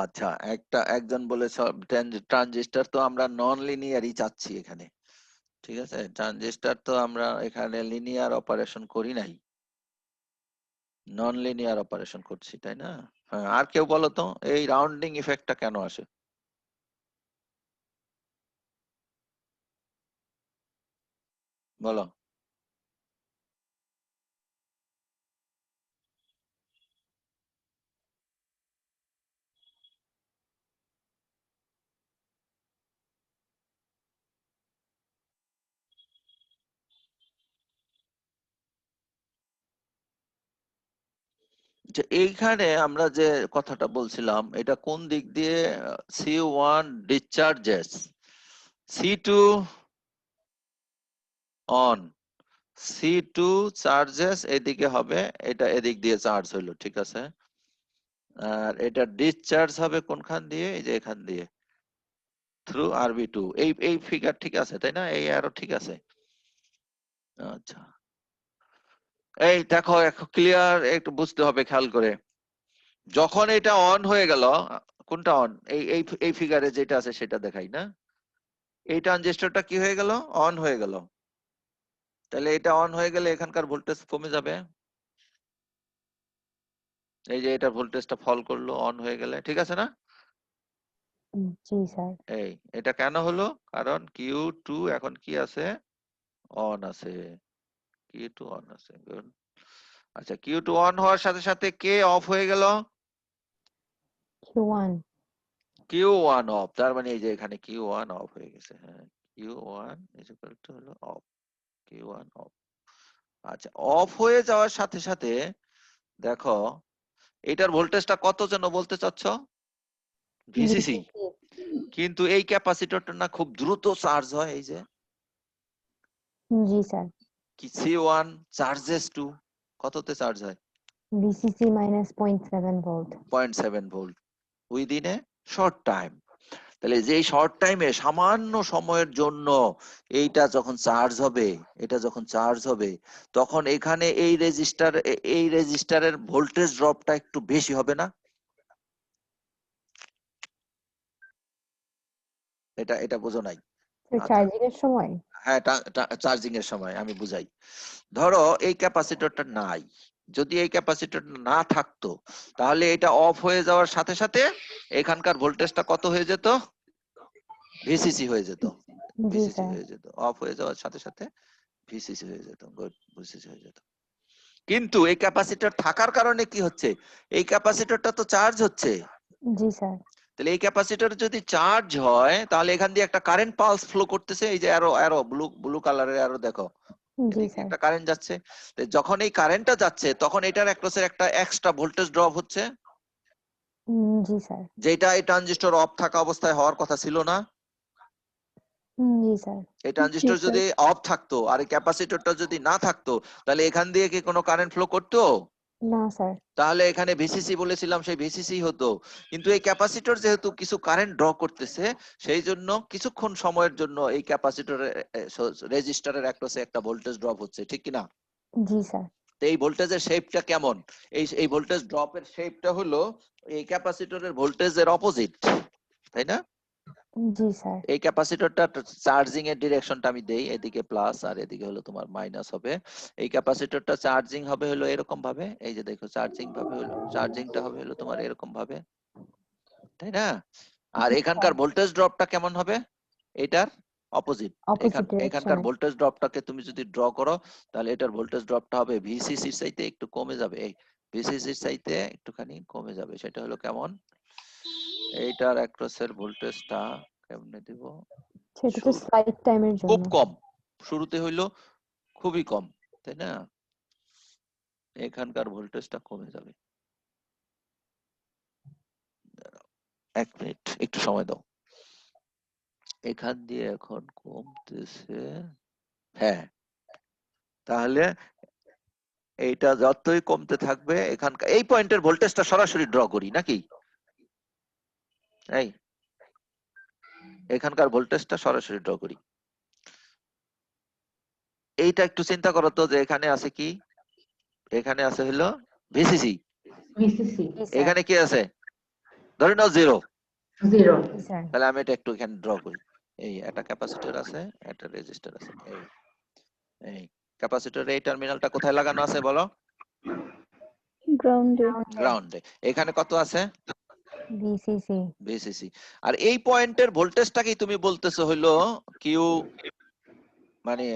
আচ্ছা, একজন বলেছে ট্রানজিস্টর তো আমরা নন লিনিয়ারই চাচ্ছি এখানে। ঠিক আছে, ট্রানজিস্টর তো আমরা এখানে লিনিয়ার অপারেশন করি নাই, নন লিনিয়ার অপারেশন করছি, তাই না? হ্যাঁ, আর কেউ বলো তো এই রাউন্ডিং ইফেক্টটা কেন আসে? বলো। যে এইখানে আমরা যে কথাটা বলছিলাম, এটা কোন দিক দিয়ে C1 discharges, C2 on, C2 charges এদিকে হবে, এটা এদিক দিয়ে চার্জ হইলো, ঠিক আছে? আর এটা ডিসচার্জ হবে কোনখান দিয়ে? এই যে এখান দিয়ে, থ্রু RB2। এই ফিগার ঠিক আছে, তাই না? এই আরো ঠিক আছে। আচ্ছা, এই দেখো এখন ক্লিয়ার, একটু বুঝতে হবে খেয়াল করে। যখন এটা অন হয়ে গেল, কোনটা অন? এই ফিগারে যেটা আছে সেটা দেখাই না? এই ট্রানজিস্টরটা কি হয়ে গেল? অন হয়ে গেল। তাহলে এটা অন হয়ে গেলে এখানকার ভোল্টেজ কমে যাবে। এই যে এটা ভোল্টেজটা ফল করলো অন হয়ে গেলে, ঠিক আছে না? জি স্যার। এই এটা কেন হলো? কারণ Q2 এখন কি আছে? অন আছে। Q2 অন আছে। Good. আচ্ছা, Q2 অন হওয়ার সাথে সাথে কে অফ হয়ে গেল? Q1। Q1 of. তার মানে এই যে এখানে Q1 অফ হয়ে গেছে। হ্যাঁ, Q1 is equal to হলো অফ। Q1 of. আচ্ছা, অফ হয়ে যাওয়ার সাথে সাথে দেখো এটার ভোল্টেজটা কত যেন বলতে চাচ্ছ? VCC। কিন্তু এই ক্যাপাসিটরটা না খুব দ্রুত চার্জ হয়, এই যে জি স্যার। কি C1 চার্জেস টু কততে চার্জ হয়? VCC minus 0.7 volt. 0.7 volt within a short time. তাহলে যে শর্ট টাইমে সামান্য সময়ের জন্য এইটা যখন চার্জ হবে, এটা যখন চার্জ হবে, তখন এখানে এই রেজিস্টারের ভোল্টেজ ড্রপটা একটু বেশি হবে না? এটা বোঝো নাই? আচ্ছা, চার্জিং এর সময়? হ্যাঁ, চার্জিং এর সময় আমি বুঝাই। ধরো এই ক্যাপাসিটরটা নাই, যদি এই ক্যাপাসিটর না থাকতো, তাহলে এটা অফ হয়ে যাওয়ার সাথে সাথে এখানকার ভোল্টেজটা কত হয়ে যেত? VCC হয়ে যেত। জি ভিসিসি স্যার। হয়ে যেত, অফ হয়ে যাওয়ার সাথে সাথে ভিসিসি হয়ে যেত, গুড, ভিসিসি হয়ে যেত। কিন্তু এই ক্যাপাসিটর থাকার কারণে কি হচ্ছে, এই ক্যাপাসিটরটা তো চার্জ হচ্ছে, জি স্যার। তাহলে এই ক্যাপাসিটর যদি চার্জ হয় তাহলে এখান দিয়ে একটা কারেন্ট পালস ফ্লো করতেছে, এই যে অ্যারো অ্যারো ব্লু ব্লু কালারের অ্যারো দেখো, জি এদিকে স্যার। একটা কারেন্ট যাচ্ছে। তো যখন এই কারেন্টটা যাচ্ছে তখন এটার অ্যাক্রসের একটা এক্সট্রা ভোল্টেজ ড্রপ হচ্ছে, জি স্যার। যেটা এই ট্রানজিস্টর অফ থাকা অবস্থায় হওয়ার কথা ছিল না। জি স্যার। এই ট্রানজিস্টর স্যার। যদি অফ থাকতো আর এই ক্যাপাসিটরটা যদি না থাকতো তাহলে এখান দিয়ে কি কোনো কারেন্ট ফ্লো করতো? না স্যার। তাহলে এখানে ভিসিসি বলেছিলাম, সেই ভিসিসি হতো। কিন্তু এই ক্যাপাসিটর যেহেতু কিছু কারেন্ট ড্র করতেছে, সেই জন্য কিছুক্ষণ সময়ের জন্য এই ক্যাপাসিটরের রেজিস্টারের অ্যাক্রসে একটা ভোল্টেজ ড্রপ হচ্ছে, ঠিক কি না? জি স্যার। তো এই ভোল্টেজের শেপটা কেমন, এই ভোল্টেজ ড্রপের শেপটা হলো এই ক্যাপাসিটরের ভোল্টেজের অপোজিট, তাই না? জি স্যার। এই ক্যাপাসিটরটা চার্জিং এর ডিরেকশনটা আমি দেই, এদিকে প্লাস আর এদিকে হলো তোমার মাইনাস হবে। এই ক্যাপাসিটরটা চার্জিং হবে হলো এরকম ভাবে, এই যে দেখো চার্জিং ভাবে হলো, চার্জিংটা হবে হলো তোমার এরকম ভাবে, তাই না? আর এখানকার ভোল্টেজ ড্রপটা কেমন হবে, এটার অপোজিট। অপোজিট এখানকার ডিরেকশনে। ভোল্টেজ ড্রপটাকে তুমি যদি ড্র করো তাহলে এটার ভোল্টেজ ড্রপটা হবে ভিসিসির চাইতে একটু কমে যাবে, এই ভিসিসির চাইতে একটুখানি কমে যাবে। সেটা হলো কেমন, এইটার অ্যাক্রসের ভোল্টেজটা কেমনে দিব, সেটা তো স্লাইড টাইমের খুব জন্য। কম, শুরুতে হইলো খুবই কম, তাই না? এখানকার ভোল্টেজটা কমে যাবে। এক মিনিট একটু সময় দাও, এখান দিয়ে এখন কমতেছে, হ্যাঁ। তাহলে এইটা যতই কমতে থাকবে এখানকার এই পয়েন্টের ভোল্টেজটা সরাসরি ড্র করি নাকি, এই এখানকার ভোল্টেজটা সরাসরি ড্র করি। এইটা একটু চিন্তা করো তো, যে এখানে আছে কি, এখানে আছে হলো ভিসিসি, VCC, জি স্যার। এখানে কি আছে, ধরে নাও 0। 0. জি স্যার। তাহলে আমি এটা একটু এখানে ড্র করি, এই একটা ক্যাপাসিটর আছে, একটা রেজিস্টার আছে, এই ক্যাপাসিটর এই টার্মিনালটা কোথায় লাগানো আছে বলো, গ্রাউন্ডে। গ্রাউন্ডে। এখানে কত আছে, ভিসিসি। ভিসিসি। আর এই পয়েন্টের ভোল্টেজটাকেই তুমি বলতেছো হলো কিউ, মানে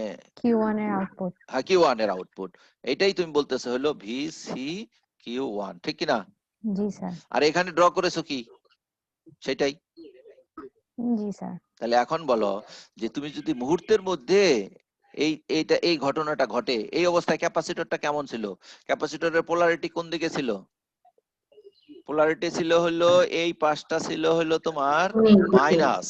Q1 এর আউটপুট। কিউ1 এর আউটপুট, এটাই তুমি বলতেছো হলো ভিসি কিউ1, ঠিক কি না? জি স্যার। আর এখানে ড্র করেছো কি, সেটাই। জি স্যার। তাহলে এখন বলো যে তুমি যদি মুহূর্তের মধ্যে এই ঘটনাটা ঘটে, এই অবস্থায় ক্যাপাসিটরটা কেমন ছিল, ক্যাপাসিটরের পোলারিটি কোন দিকে ছিল, পোলারিটি ছিল হলো এই পাশটা ছিল হলো তোমার মাইনাস,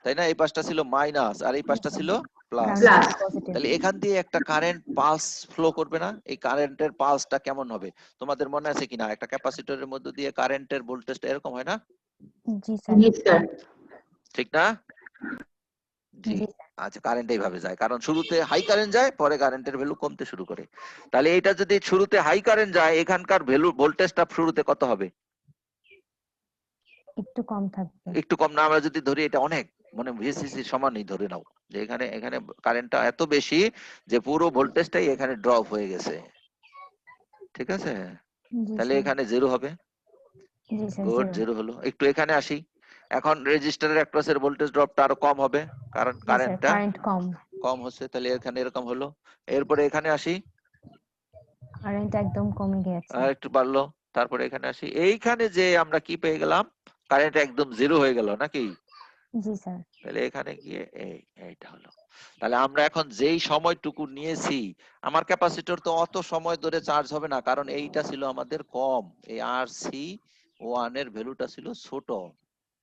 তাই না? এই পাশটা ছিল মাইনাস আর এই পাশটা ছিল প্লাস। Plus. পজিটিভ। তাহলে এখান দিয়ে একটা কারেন্ট পালস ফ্লো করবে না, এই কারেন্টের পালসটা কেমন হবে তোমাদের মনে আছে কিনা, একটা ক্যাপাসিটরের মধ্যে দিয়ে কারেন্টের ভোল্টেজটা এরকম হয় না, জি স্যার। Yes, sir. ঠিক না? জি। জি আচ্ছা, কারেন্ট এইভাবে যায়, কারণ শুরুতে হাই কারেন্ট যায়, পরে কারেন্টের ভ্যালু কমতে শুরু করে। তাহলে এটা যদি শুরুতে হাই কারেন্ট যায়, এখানকার ভ্যালু ভোল্টেজটা শুরুতে কত হবে, একটু কম থাকবে। একটু কম না, আমরা যদি ধরি এটা অনেক, মানে ভিসিসি সমানই ধরে নাও, যে এখানে এখানে কারেন্টটা এত বেশি যে পুরো ভোল্টেজটাই এখানে ড্রপ হয়ে গেছে, ঠিক আছে? জি তাহলে স্যার। এখানে 0 হবে, জি স্যার। গুড, 0। 0 হলো। একটু এখানে আসি, এখন রেজিস্টারের অ্যাক্রসের ভোল্টেজ ড্রপটা আরো কম হবে, কারণ জি স্যার। কারেন্টটা কারেন্ট কম। কম হচ্ছে, তাহলে এখানে এরকম হলো। এরপরে এখানে আসি, কারেন্ট একদম কমে গেছে। আর একটু বাড়লো। তারপরে এখানে আসি, এইখানে যে আমরা কি পেয়ে গেলাম, কারেন্ট একদম 0 হয়ে গেল নাকি? জি স্যার। তাহলে এখানে গিয়ে এইটা হলো। তাহলে আমরা এখন যেই সময়টুকু নিয়েছি, আমার ক্যাপাসিটর তো অত সময় ধরে চার্জ হবে না, কারণ এইটা ছিল আমাদের কম, এই RC1 এর ভ্যালুটা ছিল ছোট,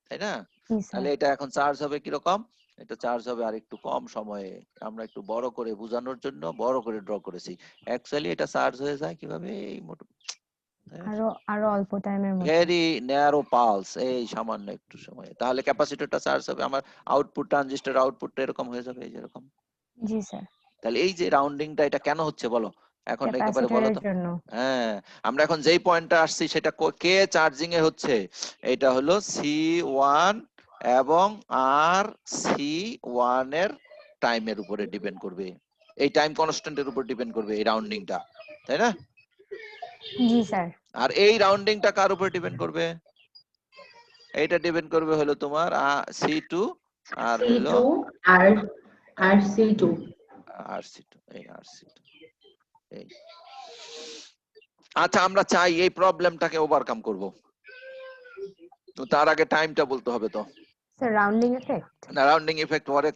তাই না? জি স্যার। তাহলে এটা এখন চার্জ হবে কিরকম, এটা চার্জ হবে আর একটু কম সময়ে। আমরা একটু বড় করে বোঝানোর জন্য বড় করে ড্র করেছি, অ্যাকচুয়ালি এটা চার্জ হয়ে যায় কিভাবে, এই আরো আরো অল্প টাইমের মধ্যে। ভেরি ন্যারো পালস, এই সামান্য একটু সময়ে। তাহলে ক্যাপাসিটরটা চার্জ হবে, আমার আউটপুট ট্রানজিস্টর আউটপুটটা এরকম হয়ে যাবে, এই যেরকম। জি স্যার। তাহলে এই যে রাউন্ডিংটা এটা কেন হচ্ছে বলো, এখন একেবারে বলো ক্যাপাসিটরের তো। জন্য। হ্যাঁ, আমরা এখন যেই পয়েন্টটা আসছি সেটা কে চার্জিং এ হচ্ছে, এটা হলো C1 এবং RC1 এর টাইমের উপরে ডিপেন্ড করবে, এই টাইম কনস্ট্যান্টের উপর ডিপেন্ড করবে এই রাউন্ডিংটা, তাই না? জি স্যার। আর এই রাউন্ডিংটা কার উপর ডিপেন্ড করবে, এইটা ডিপেন্ড করবে হলো তোমার C2 আর হলো C2 আর C2 RC2, এই RC2 এই। আচ্ছা আমরা চাই এই প্রবলেমটাকে ওভারকাম করব, তো তার আগে টাইমটা বলতে হবে। তো স্যার রাউন্ডিং এফেক্ট। না, রাউন্ডিং ইফেক্ট পরে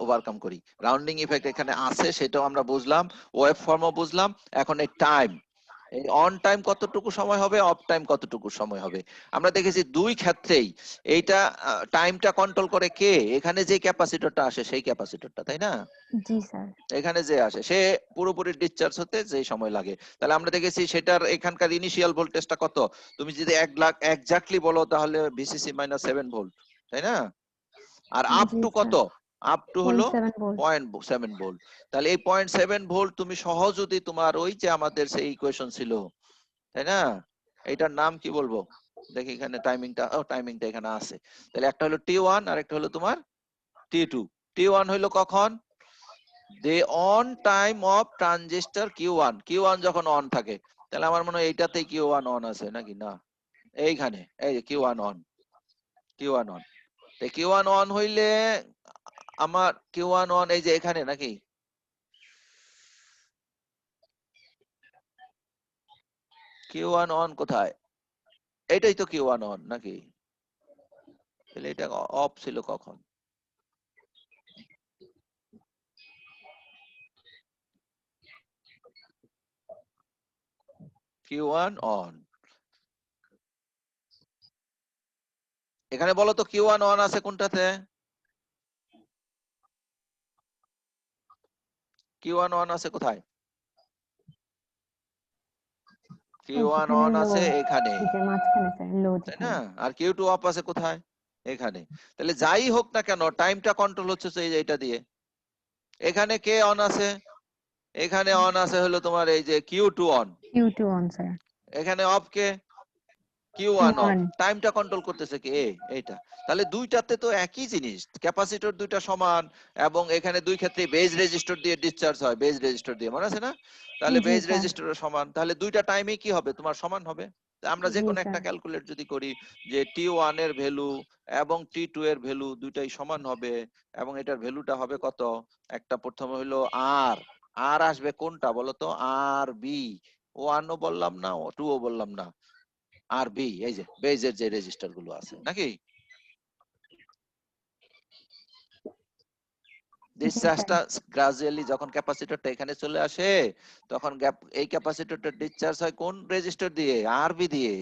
ওভারকাম করি। রাউন্ডিং ইফেক্ট এখানে আছে, সেটাও আমরা বুঝলাম, ওয়েভ ফর্মও বুঝলাম। এখন এই টাইম, এই অন টাইম কতটুকু সময় হবে, অফ টাইম কতটুকু সময় হবে। আমরা দেখেছি দুই ক্ষেত্রেই এইটা টাইমটা কন্ট্রোল করে কে, এখানে যে ক্যাপাসিটরটা আসে সেই ক্যাপাসিটরটা, তাই না? জি স্যার। এখানে যে আসে সে পুরোপুরি ডিসচার্জ হতে যে সময় লাগে। তাহলে আমরা দেখেছি সেটার এখানকার ইনিশিয়াল ভোল্টেজটা কত। তুমি যদি 1 লাখ এক্স্যাক্টলি বলো তাহলে ভিসিসি মাইনাস 7 ভোল্ট, তাই না? আর আপ জি টু স্যার। কত, আপ টু হলো 0.7 ভোল্ট। 0.7 ভোল্ট। তাহলে এই 0.7 ভোল্ট তুমি সহজ যদি তোমার ওই যে আমাদের সেই ইকুয়েশন ছিল, তাই না? এটার নাম কি বলবো দেখি, এখানে টাইমিংটা, ও টাইমিংটা এখানে আছে। তাহলে একটা হলো T1 আর একটা হলো তোমার T2। T1 হলো কখন, the on time of transistor Q1, Q1 যখন অন থাকে। তাহলে আমার মনে হয় এইটাতেই Q1 অন আছে নাকি, না এইখানে এই যে Q1 অন, Q1 অন। তাই Q1 অন হইলে আমার Q1 অন এই যে এখানে নাকি, Q1 অন কোথায়, এটাই তো Q1 অন নাকি? তাহলে এটা অফ ছিল কখন, Q1 অন। এখানে বলো তো Q1 অন আছে কোনটাতে, Q1 অন আছে কোথায়, Q1 অন আছে এখানে, এই যে মাঝখানে স্যার, লো তাই যেখানে। না? আর Q2 অফ আছে কোথায়, এখানে। তাহলে যাই হোক না কেন টাইমটা কন্ট্রোল হচ্ছে এই যে এটা দিয়ে। এখানে কে অন আছে, এখানে অন আছে হলো তোমার এই যে Q2 on, Q2 on sir. এখানে অফ কে, Q1 অফ। Q1। টাইমটা কন্ট্রোল করতেছে কে, এইটা। তাহলে দুইটাতে তো একই জিনিস, ক্যাপাসিটর দুইটা সমান, এবং এখানে দুই ক্ষেত্রে বেজ রেজিস্টর দিয়ে ডিসচার্জ হয়, বেজ রেজিস্টর দিয়ে, মনে আছে না? তাহলে জি বেজ স্যার। রেজিস্টরও সমান, তাহলে দুইটা টাইমে কি হবে তোমার, সমান হবে। তা আমরা যে জি কোনো একটা স্যার। ক্যালকুলেট যদি করি যে T1 এর ভ্যালু এবং T2 এর ভ্যালু দুইটাই সমান হবে, এবং এটার ভ্যালুটা হবে কত, একটা প্রথমে হলো আর, আর আসবে কোনটা বলো তো, আর বি, 1 ও বললাম না, 2 ও বললাম না, আর বি, এই যে বেজের যে রেজিস্টার গুলো আছে নাকি, জি স্যার। ডিসচার্জটা গ্রাজুয়ালি যখন ক্যাপাসিটরটা এখানে চলে আসে, তখন এই ক্যাপাসিটরটা ডিসচার্জ হয় কোন রেজিস্টার দিয়ে, আরবি দিয়ে।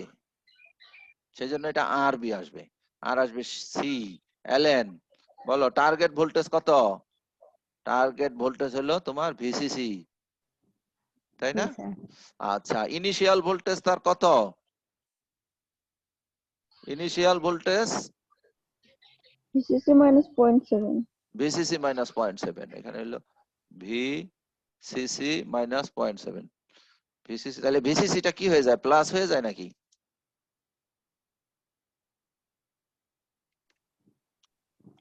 সেজন্য এটা আরবি আসবে, আর আসবে সি, এলএন। বলো টার্গেট ভোল্টেজ কত, টার্গেট ভোল্টেজ হলো তোমার ভিসিসি, তাই জি না? স্যার। আচ্ছা ইনিশিয়াল ভোল্টেজ তার কত, initial voltage VCC minus 0.7. VCC minus 0.7, এখানে হলো ভিসিসি মাইনাস 0.7। ভিসিসি, তাহলে ভিসিসিটা কি হয়ে যায়, প্লাস হয়ে যায় নাকি?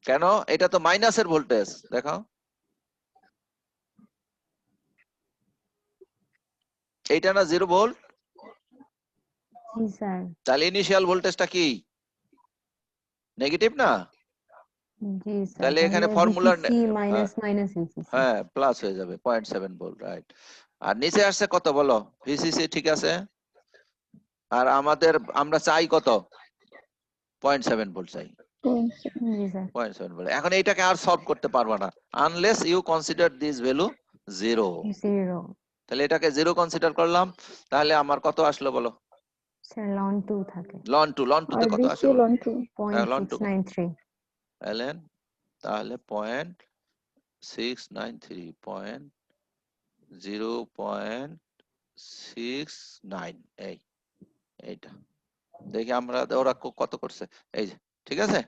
কেন, এটা তো মাইনাসের ভোল্টেজ, দেখো এইটা না 0 ভোল্ট, জি স্যার। তাহলে ইনিশিয়াল ভোল্টেজটা কি নেগেটিভ না? জি স্যার। তাহলে এখানে তাহলে ফর্মুলার VCC মাইনাস মাইনাস VCC। হ্যাঁ প্লাস হয়ে যাবে 0.7 ভোল্ট, রাইট। আর নিচে আসছে কত বলো, ভিসিসি, ঠিক আছে। আর আমাদের আমরা চাই কত, 0.7 ভোল্ট চাই, 0.7. জি স্যার। 0.7 ভোল্ট। এখন এইটাকে আর সলভ করতে পারবা না unless you consider this value 0। 0। তাহলে এটাকে 0 কনসিডার করলাম, তাহলে আমার কত আসলো বলো, স্যার লন 2 থাকে। লন 2, লন 2 তে কত RBC আসে বলো, ln 2. লন 2 0.693। এলএন, তাহলে 0.693, 0.69, এইটা দেখি আমরা, ওরা কত করছে, এই যে, ঠিক আছে।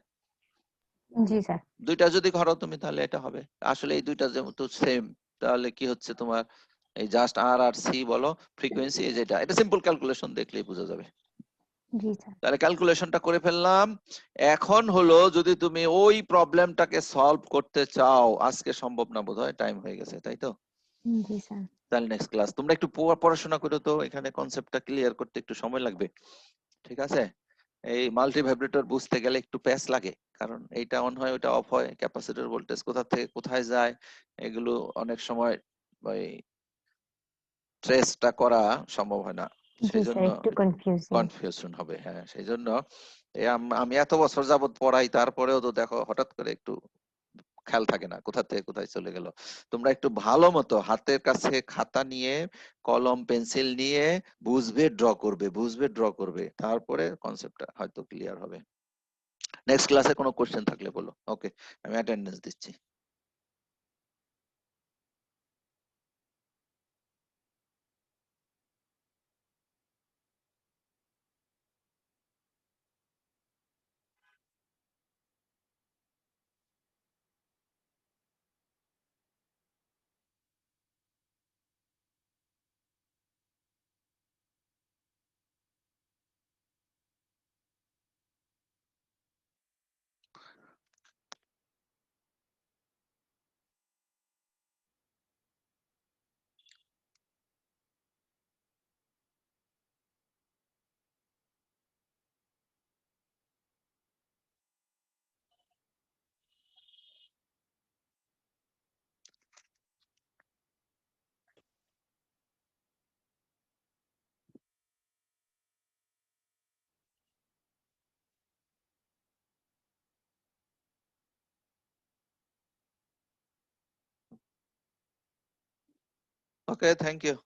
জি স্যার। দুইটা যদি ঘরো তুমি তাহলে এটা হবে, আসলে এই দুইটা যেহেতু সেম, তাহলে কি হচ্ছে তোমার, এই জাস্ট আর আর সি বলো ফ্রিকোয়েন্সি, যেটা এটা সিম্পল ক্যালকুলেশন দেখলেই বোঝা যাবে। জি স্যার। তাহলে ক্যালকুলেশনটা করে ফেললাম। এখন হলো যদি তুমি ওই প্রবলেমটাকে সলভ করতে চাও, আজকে সম্ভব না বোধহয়, টাইম হয়ে গেছে, তাই তো? জি স্যার। তাহলে নেক্সট ক্লাস তোমরা একটু পড়াশোনা করো তো, এখানে কনসেপ্টটা ক্লিয়ার করতে একটু সময় লাগবে, ঠিক আছে? এই মাল্টি ভাইব্রেটর বুঝতে গেলে একটু প্যাচ লাগে, কারণ এইটা অন হয় ওটা অফ হয়, ক্যাপাসিটর ভোল্টেজ কোথা থেকে কোথায় যায় এগুলো অনেক সময় ওই ট্রেসটা করা সম্ভব হয় না, জি সেই স্যার, জন্য একটু কনফিউজিং। কনফিউশন হবে। হ্যাঁ, সেই জন্য আমি এত বছর যাবত পড়াই, তারপরেও তো দেখো হঠাৎ করে একটু খেয়াল থাকে না কোথা থেকে কোথায় চলে গেল। তোমরা একটু ভালো মতো হাতের কাছে খাতা নিয়ে কলম পেন্সিল নিয়ে বুঝবে ড্র করবে, তারপরে কনসেপ্টটা হয়তো ক্লিয়ার হবে। নেক্সট ক্লাসে কোনো কোশ্চেন থাকলে বলো। ওকে, আমি অ্যাটেন্ডেন্স দিচ্ছি। ওকে, থ্যাংক ইউ।